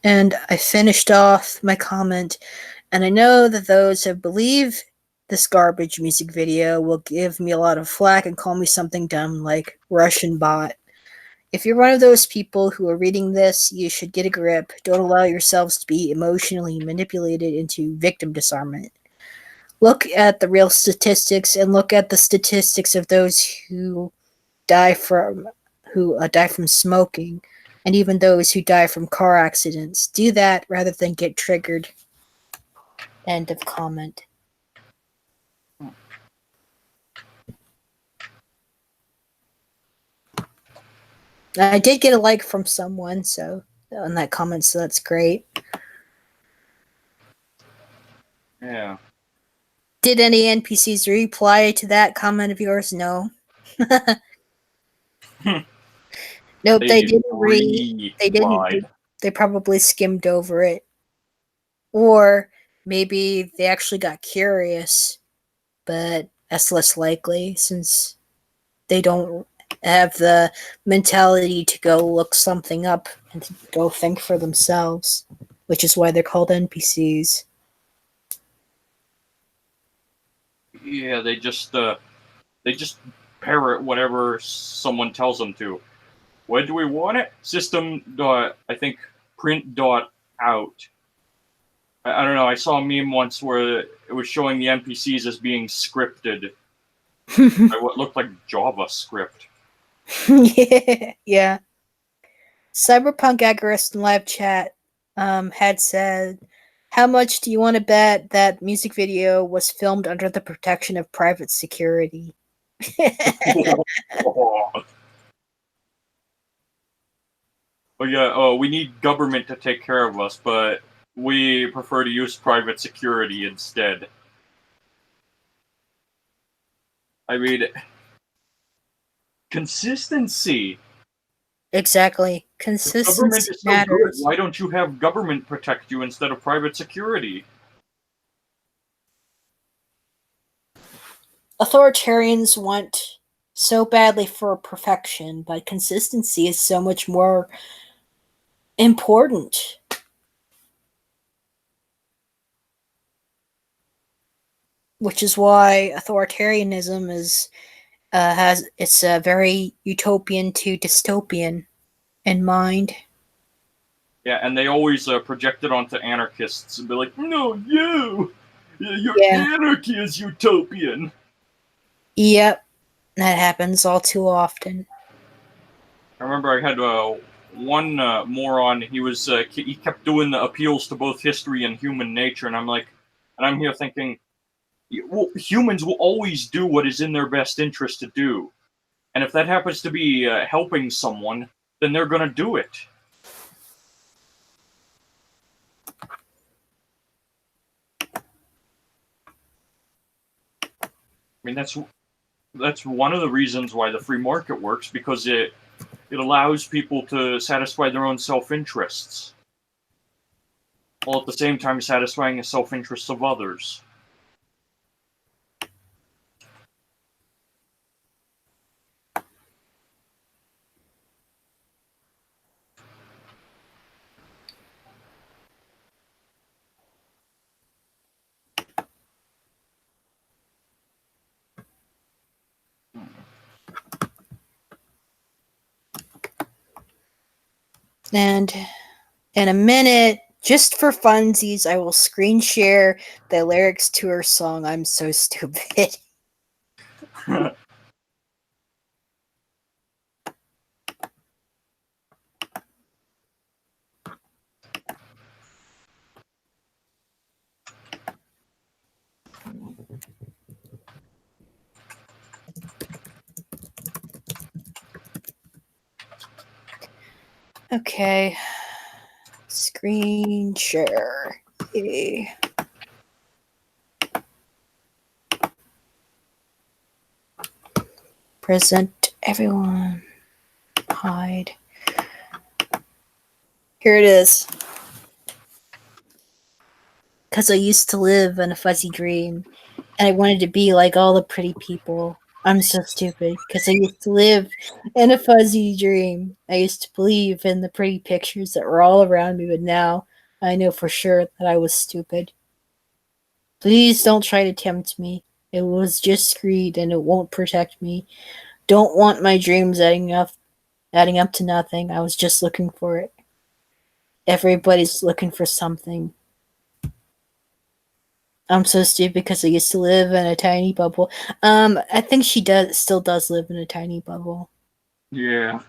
Speaker 1: And I finished off my comment, and I know that those who believe this garbage music video will give me a lot of flack and call me something dumb like Russian bot. If you're one of those people who are reading this, you should get a grip. Don't allow yourselves to be emotionally manipulated into victim disarmament. Look at the real statistics and look at the statistics of those who die from smoking, and even those who die from car accidents. Do that rather than get triggered. End of comment. I did get a like from someone, so on that comment, so that's great.
Speaker 2: Yeah.
Speaker 1: Did any NPCs reply to that comment of yours? No. Nope, they didn't read. They didn't. They probably skimmed over it. Or maybe they actually got curious, but that's less likely since they don't have the mentality to go look something up and to go think for themselves, which is why they're called NPCs.
Speaker 2: Yeah, they just parrot whatever someone tells them to. When do we want it? System dot, I think, print dot out. I don't know. I saw a meme once where it was showing the NPCs as being scripted by what looked like JavaScript.
Speaker 1: Yeah. Cyberpunk Agorist in live chat had said, "How much do you want to bet that music video was filmed under the protection of private security?"
Speaker 2: But yeah, we need government to take care of us, but we prefer to use private security instead. I mean, consistency.
Speaker 1: Exactly.
Speaker 2: Government
Speaker 1: Consistency
Speaker 2: is so good.
Speaker 1: matters.
Speaker 2: Why don't you have government protect you instead of private security?
Speaker 1: Authoritarians want so badly for perfection, but consistency is so much more important. Which is why authoritarianism is it's a very utopian to dystopian in mind.
Speaker 2: Yeah, and they always project it onto anarchists and be like, "No, your
Speaker 1: Yeah.
Speaker 2: anarchy is utopian."
Speaker 1: Yep, that happens all too often.
Speaker 2: I remember I had one moron. He kept doing the appeals to both history and human nature, and I'm here thinking, well, humans will always do what is in their best interest to do, and if that happens to be helping someone, then they're gonna do it. I mean, that's one of the reasons why the free market works, because it allows people to satisfy their own self-interests, while at the same time satisfying the self-interests of others.
Speaker 1: And in a minute, just for funsies, I will screen share the lyrics to her song, I'm So Stupid. Okay. Screen share. Yay. Present everyone. Hide. Here it is. because I used to live in a fuzzy dream, and I wanted to be like all the pretty people. I'm so stupid because I used to live in a fuzzy dream. I used to believe in the pretty pictures that were all around me, but now I know for sure that I was stupid. Please don't try to tempt me. It was just greed and it won't protect me. Don't want my dreams adding up to nothing. I was just looking for it. Everybody's looking for something. I'm so stupid because I used to live in a tiny bubble. I think she still does live in a tiny bubble.
Speaker 2: Yeah.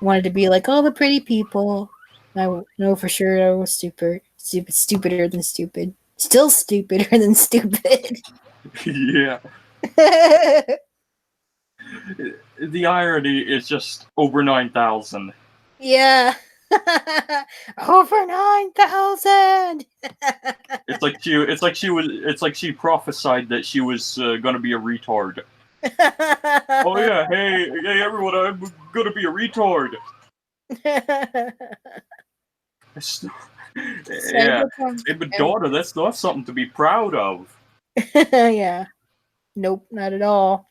Speaker 1: Wanted to be like all the pretty people. I know for sure I was stupider than stupid. Still stupider than stupid.
Speaker 2: Yeah. The irony is just over 9,000.
Speaker 1: Yeah. Over 9,000.
Speaker 2: It's like she prophesied that she was gonna be a retard. Oh yeah, hey everyone, I'm gonna be a retard. Yeah, hey Madonna, that's not something to be proud of.
Speaker 1: Yeah. Nope, not at all.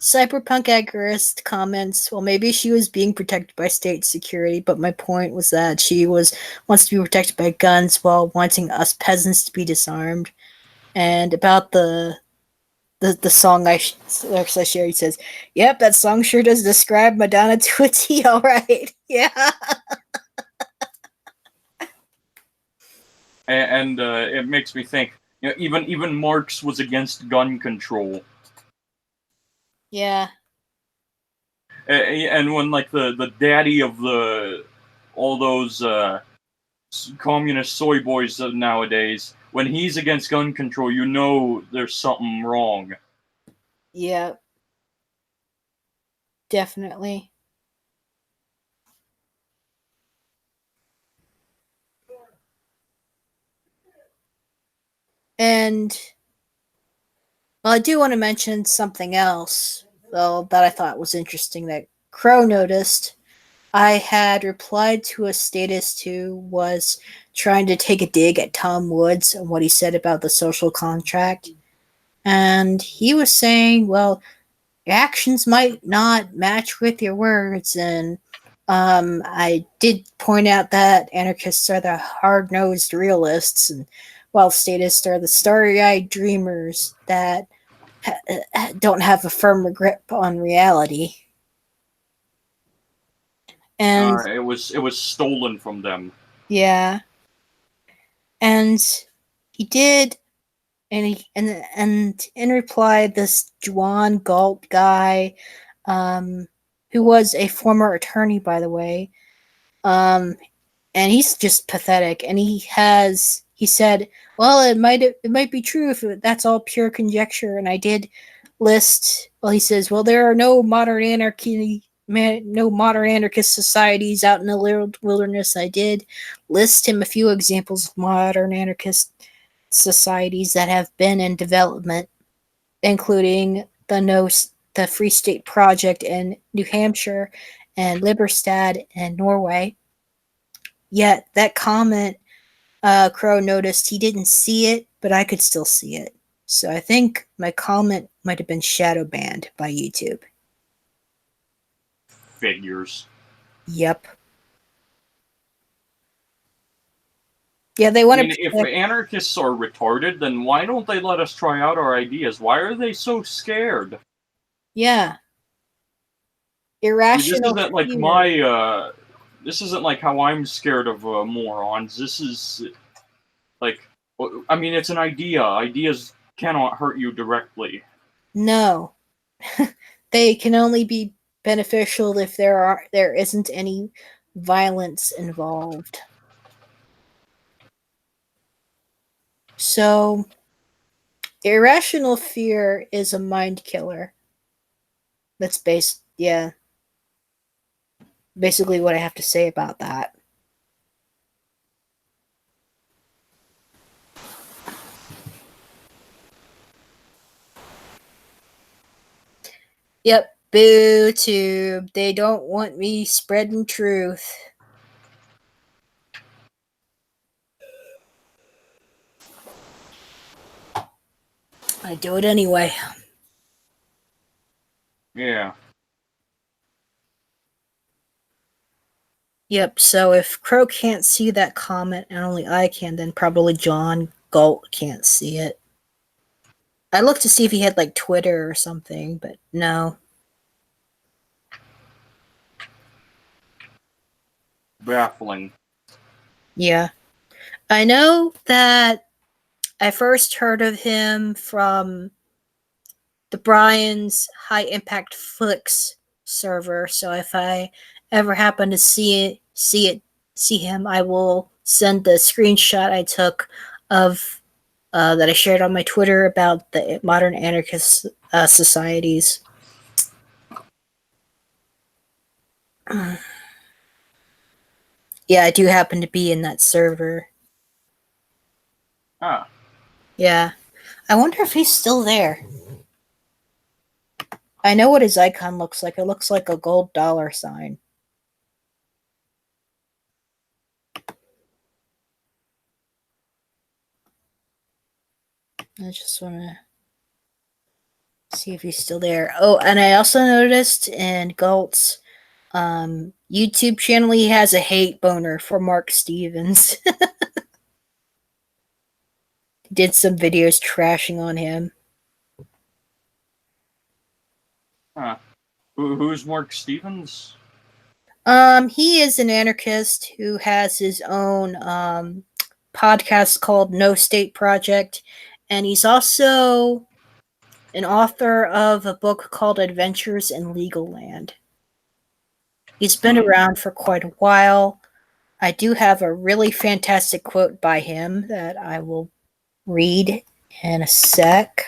Speaker 1: Cyberpunk agorist comments, well, maybe she was being protected by state security, but my point was that she wants to be protected by guns while wanting us peasants to be disarmed. And about the song I shared, he says, "Yep, that song sure does describe Madonna to a T. All right, yeah."
Speaker 2: And it makes me think, you know, even Marx was against gun control.
Speaker 1: Yeah.
Speaker 2: And when like the daddy of all those communist soy boys nowadays, when he's against gun control, you know there's something wrong.
Speaker 1: Yeah. Definitely. And well, I do want to mention something else, though, that I thought was interesting that Crow noticed. I had replied to a status who was trying to take a dig at Tom Woods and what he said about the social contract. And he was saying, well, your actions might not match with your words. And I did point out that anarchists are the hard nosed realists, and while statists are the starry eyed dreamers that don't have a firm grip on reality. And
Speaker 2: It was stolen from them.
Speaker 1: yeah, and he did, and in reply, this Juan Galt guy, who was a former attorney, by the way, and he's just pathetic. And he said, well, it might be true if that's all pure conjecture. And I did list. Well, he says, well, there are no modern anarchist societies out in the wilderness. I did list him a few examples of modern anarchist societies that have been in development, including the Free State Project in New Hampshire and Liberstad in Norway. Yet that comment, Crow noticed he didn't see it, but I could still see it. So I think my comment might have been shadow banned by YouTube.
Speaker 2: Figures.
Speaker 1: Yep. Yeah, they want
Speaker 2: I mean, if anarchists are retarded, then why don't they let us try out our ideas? Why are they so scared?
Speaker 1: Yeah. Irrational.
Speaker 2: This isn't like how I'm scared of morons. This is like, I mean, it's an idea. Ideas cannot hurt you directly.
Speaker 1: No. They can only be beneficial if there isn't any violence involved. So, irrational fear is a mind killer. That's basically what I have to say about that. Yep, boo tube. They don't want me spreading truth. I do it anyway.
Speaker 2: Yeah.
Speaker 1: Yep, so if Crow can't see that comment and only I can, then probably John Galt can't see it. I looked to see if he had like Twitter or something, but no.
Speaker 2: Baffling.
Speaker 1: Yeah. I know that I first heard of him from the Brian's High Impact Flicks server, so if I ever happen to see him, I will send the screenshot I took of that I shared on my Twitter about the modern anarchist societies. Yeah, I do happen to be in that server.
Speaker 2: Ah.
Speaker 1: Yeah. I wonder if he's still there. I know what his icon looks like. It looks like a gold dollar sign. I just want to see if he's still there. Oh, and I also noticed in Galt's YouTube channel, he has a hate boner for Mark Stevens. He did some videos trashing on him.
Speaker 2: Huh. Who's Mark Stevens?
Speaker 1: He is an anarchist who has his own podcast called No State Project, and he's also an author of a book called Adventures in Legal Land. He's been around for quite a while. I do have a really fantastic quote by him that I will read in a sec.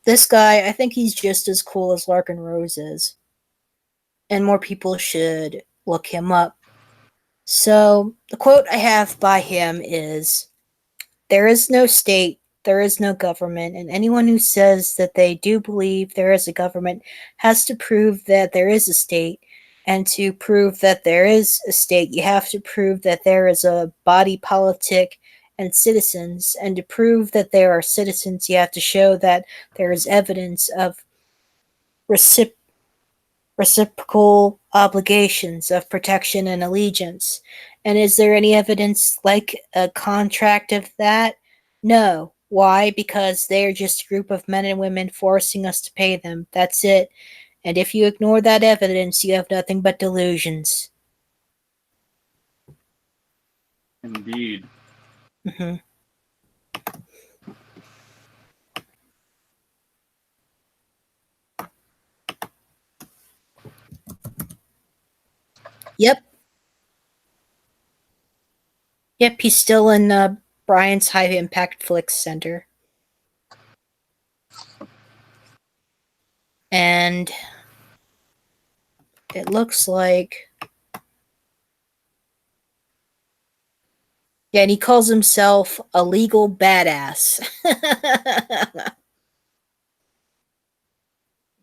Speaker 1: This guy, I think he's just as cool as Larkin Rose is. And more people should look him up. So, the quote I have by him is, "There is no state, there is no government, and anyone who says that they do believe there is a government has to prove that there is a state. And to prove that there is a state, you have to prove that there is a body politic and citizens. And to prove that there are citizens, you have to show that there is evidence of reciprocal obligations of protection and allegiance. And is there any evidence like a contract of that? No. Why? Because they are just a group of men and women forcing us to pay them. That's it. And if you ignore that evidence, you have nothing but delusions."
Speaker 2: Indeed.
Speaker 1: Mm-hmm. Yep. Yep, he's still in Brian's High Impact Flicks Center. And it looks like... Yeah, and he calls himself a legal badass.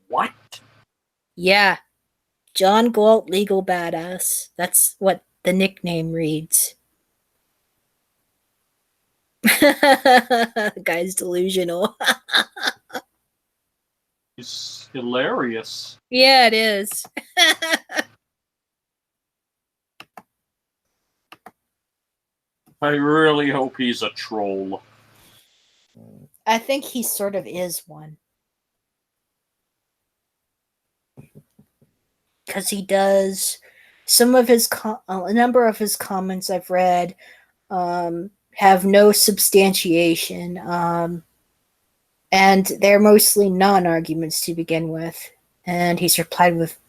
Speaker 2: What?
Speaker 1: Yeah, John Galt, legal badass. That's what the nickname reads. The guy's delusional.
Speaker 2: He's hilarious.
Speaker 1: Yeah, it is.
Speaker 2: I really hope he's a troll.
Speaker 1: I think he sort of is one. Because he does some of his a number of his comments I've read have no substantiation, and they're mostly non-arguments to begin with. And he's replied with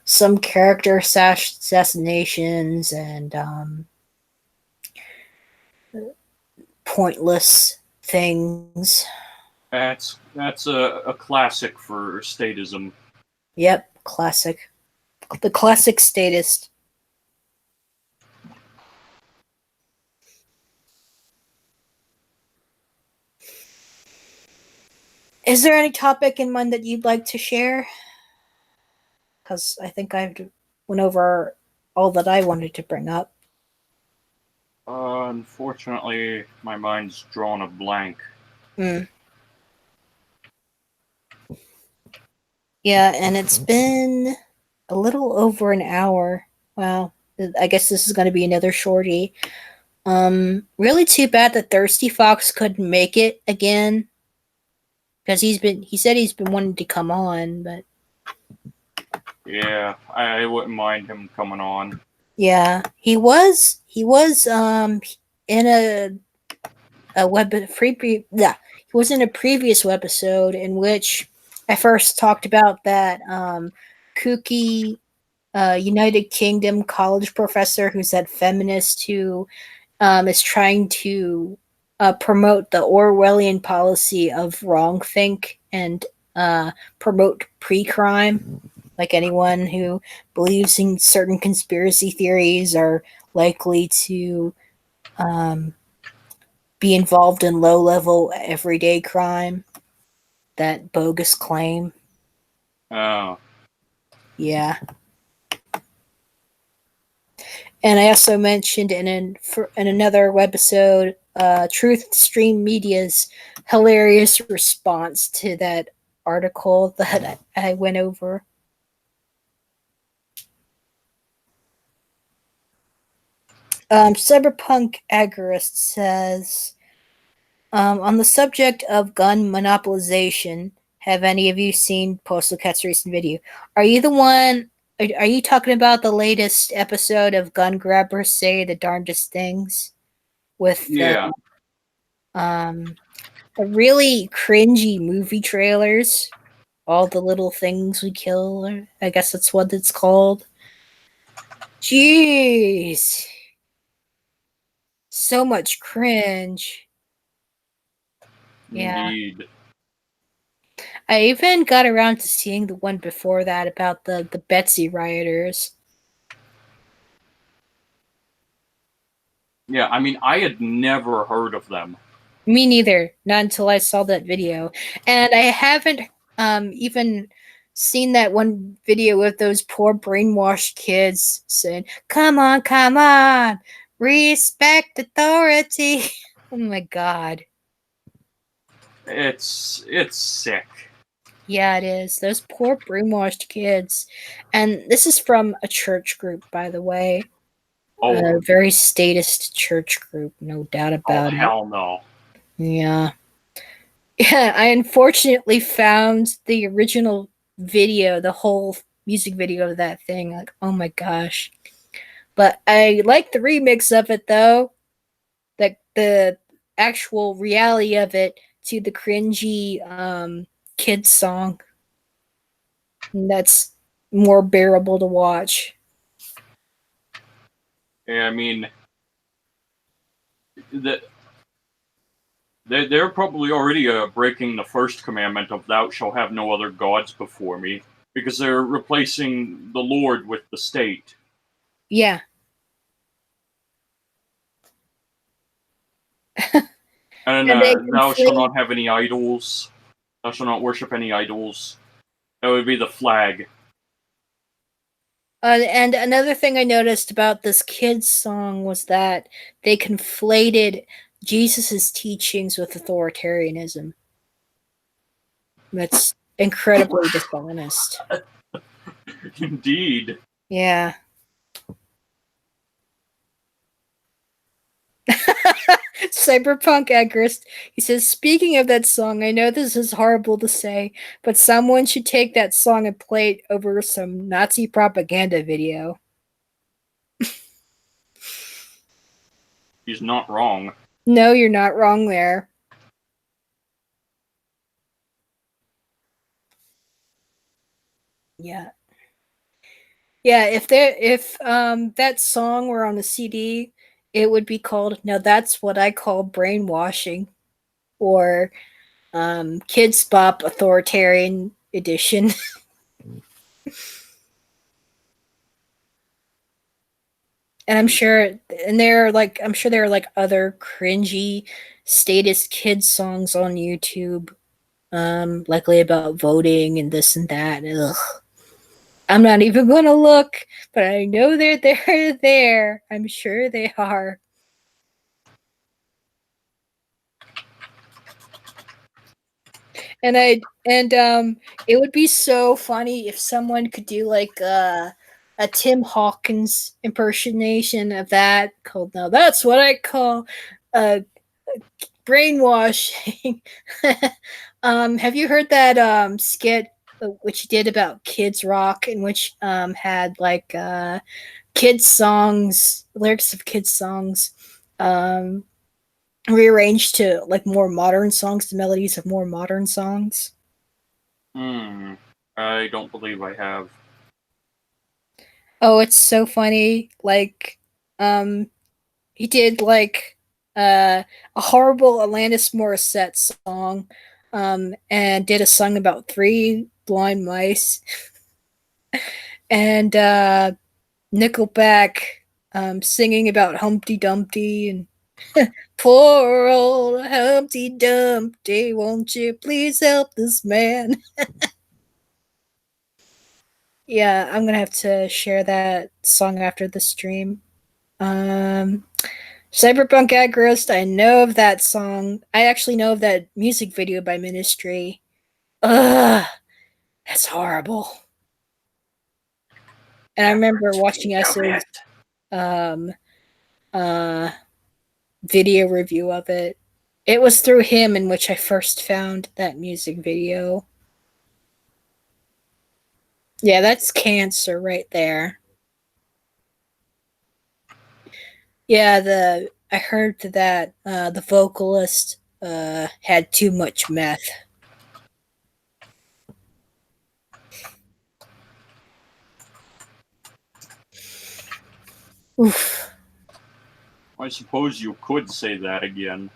Speaker 1: some character assassinations and pointless things.
Speaker 2: That's a classic for statism.
Speaker 1: Yep, classic. The classic statist. Is there any topic in mind that you'd like to share? Because I think I've went over all that I wanted to bring up.
Speaker 2: Unfortunately, my mind's drawn a blank.
Speaker 1: Mm. Yeah, and it's been a little over an hour. Wow. I guess this is going to be another shorty. Really too bad that Thirsty Fox couldn't make it again. Because he said he's been wanting to come on, but
Speaker 2: Yeah, I wouldn't mind him coming on.
Speaker 1: yeah, he was in a web yeah, he was in a previous webisode in which I first talked about that kooky United Kingdom college professor who's that feminist who is trying to promote the Orwellian policy of wrongthink and promote pre-crime. Like anyone who believes in certain conspiracy theories are likely to um, be involved in low-level everyday crime. That bogus claim.
Speaker 2: Oh.
Speaker 1: Yeah. And I also mentioned in another webisode, Truth Stream Media's hilarious response to that article that I went over. Cyberpunk Agorist says, on the subject of gun monopolization, have any of you seen Postal Cat's recent video? Are you the one? Are you talking about the latest episode of Gun Grabbers Say the Darndest Things with
Speaker 2: Yeah.
Speaker 1: the really cringy movie trailers? All the little things we kill. I guess that's what it's called. Jeez, so much cringe. Yeah.
Speaker 2: Indeed.
Speaker 1: I even got around to seeing the one before that about the Betsy rioters.
Speaker 2: Yeah, I mean, I had never heard of them.
Speaker 1: Me neither, not until I saw that video. And I haven't even seen that one video with those poor brainwashed kids saying, come on, respect authority." Oh my god.
Speaker 2: It's sick.
Speaker 1: Yeah, it is. Those poor brainwashed kids. And this is from a church group, by the way.
Speaker 2: Oh,
Speaker 1: A very statist church group, no doubt about it.
Speaker 2: hell no.
Speaker 1: Yeah. Yeah, I unfortunately found the original video, the whole music video of that thing. Like, oh my gosh. But I like the remix of it, though. The actual reality of it to the cringy kids song. And that's more bearable to watch.
Speaker 2: Yeah, I mean, they're probably already breaking the first commandment of "Thou shalt have no other gods before me," because they're replacing the Lord with the state.
Speaker 1: Yeah.
Speaker 2: And
Speaker 1: And they
Speaker 2: "Thou shalt
Speaker 1: conflate.
Speaker 2: not have any idols. Thou shalt not worship any idols." That would be the flag.
Speaker 1: And another thing I noticed about this kids song was that they conflated Jesus's teachings with authoritarianism. That's incredibly dishonest.
Speaker 2: Indeed.
Speaker 1: Yeah. Cyberpunk Agrist. He says, speaking of that song, I know this is horrible to say, but someone should take that song and play it over some Nazi propaganda video.
Speaker 2: He's not wrong.
Speaker 1: No, you're not wrong there. Yeah. Yeah, if that song were on a CD, it would be called "Now That's What I Call Brainwashing" or Kids Bop Authoritarian Edition. And I'm sure there are like other cringy statist kids songs on YouTube, likely about voting and this and that. Ugh. I'm not even gonna look, but I know they're there. I'm sure they are. It would be so funny if someone could do like a Tim Hawkins impersonation of that called "Now That's What I Call uh brainwashing." Have you heard that skit which he did about Kids Rock, in which had like kids songs, lyrics of kids songs, um, rearranged to like more modern songs, the melodies of more modern songs?
Speaker 2: I don't believe I have.
Speaker 1: Oh, it's so funny. Like, um, he did like a horrible Alanis Morissette song, and did a song about three blind mice, and Nickelback singing about Humpty Dumpty and poor old Humpty Dumpty, won't you please help this man? Yeah, I'm gonna have to share that song after the stream. Um, Cyberpunk Agorist, I know of that song. I actually know of that music video by Ministry. Ugh, that's horrible. And I remember watching S's um, uh, video review of it. It was through him in which I first found that music video. Yeah, that's cancer right there. Yeah, the I heard that the vocalist had too much meth. Oof.
Speaker 2: I suppose you could say that again.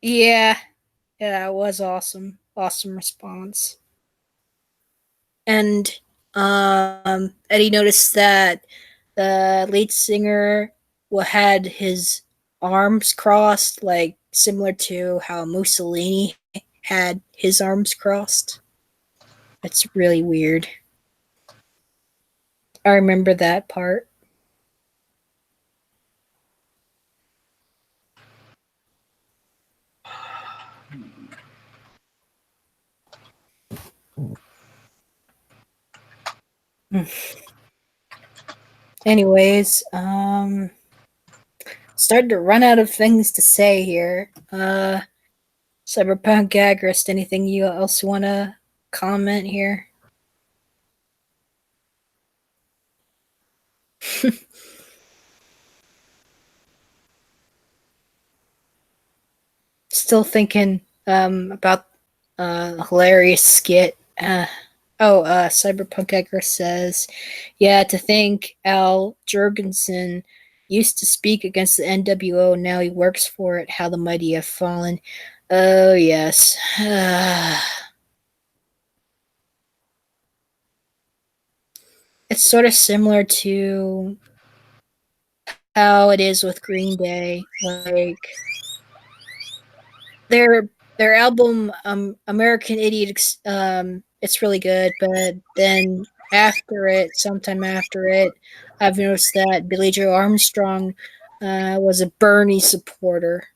Speaker 1: Yeah, yeah, it was awesome. Awesome response. And Eddie noticed that the lead singer had his arms crossed, like similar to how Mussolini had his arms crossed. That's really weird. I remember that part. Anyways, started to run out of things to say here. Cyberpunk Gagrist, anything you else want to comment here? Still thinking about hilarious skit. Cyberpunk Edgar says, yeah, to think Al Jurgensen used to speak against the NWO, now he works for it. How the mighty have fallen. Oh, yes. It's sort of similar to how it is with Green Day. Like, their album American Idiot, it's really good, but then sometime after it, I've noticed that Billy Joe Armstrong was a Bernie supporter,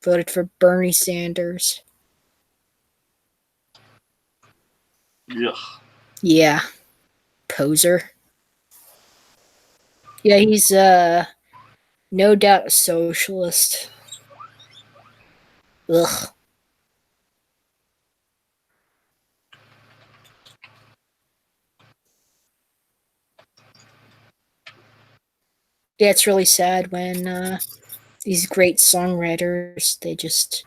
Speaker 1: voted for Bernie Sanders.
Speaker 2: Ugh.
Speaker 1: Yeah, poser. Yeah, he's no doubt a socialist. Ugh. Yeah, it's really sad when these great songwriters, they just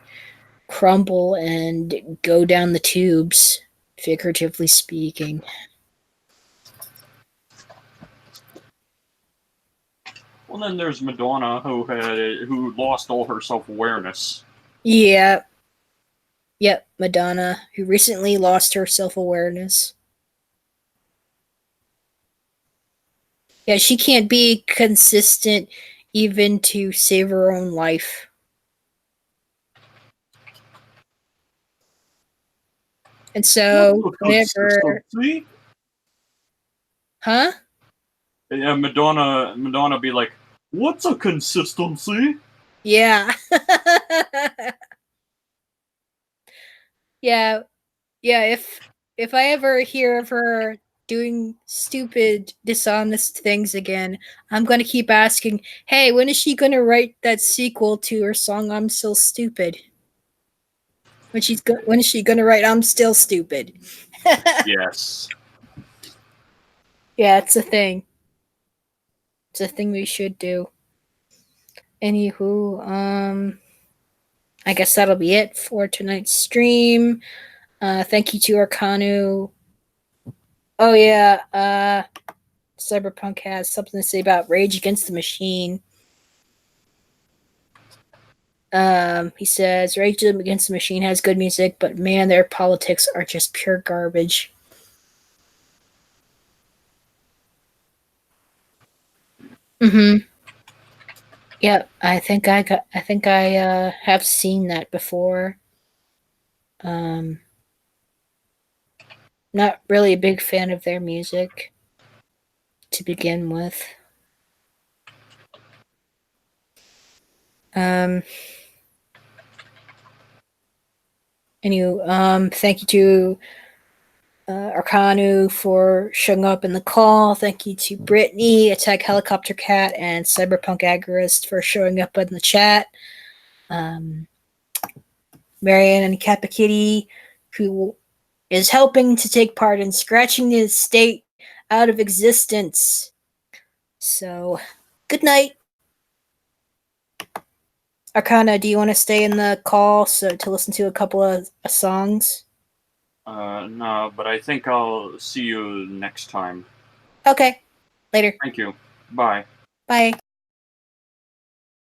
Speaker 1: crumble and go down the tubes, figuratively speaking.
Speaker 2: Well, then there's Madonna, who lost all her self-awareness.
Speaker 1: Yeah. Yep, Madonna, who recently lost her self-awareness. Yeah, she can't be consistent even to save her own life. And so, whenever... Huh?
Speaker 2: Yeah, Madonna be like, "What's a consistency?"
Speaker 1: Yeah. Yeah. Yeah, if I ever hear of her doing stupid, dishonest things again, I'm gonna keep asking, hey, when is she gonna write that sequel to her song I'm Still Stupid? When is she gonna write I'm Still Stupid?
Speaker 2: Yes.
Speaker 1: Yeah, it's a thing. It's a thing we should do. Anywho, I guess that'll be it for tonight's stream. Thank you to Arcanu. Oh yeah, Cyberpunk has something to say about Rage Against the Machine. He says Rage Against the Machine has good music, but man, their politics are just pure garbage. Mm-hmm. Yep, I think I have seen that before. Not really a big fan of their music to begin with. Anyway, thank you to Arcanu for showing up in the call. Thank you to Brittany, Attack Helicopter Cat, and Cyberpunk Agorist for showing up in the chat. Marianne and Kappa Kitty, who is helping to take part in scratching the state out of existence. So, good night. Arcana, do you want to stay in the call to listen to a couple of songs?
Speaker 2: No, but I think I'll see you next time.
Speaker 1: Okay. Later.
Speaker 2: Thank you. Bye.
Speaker 1: Bye.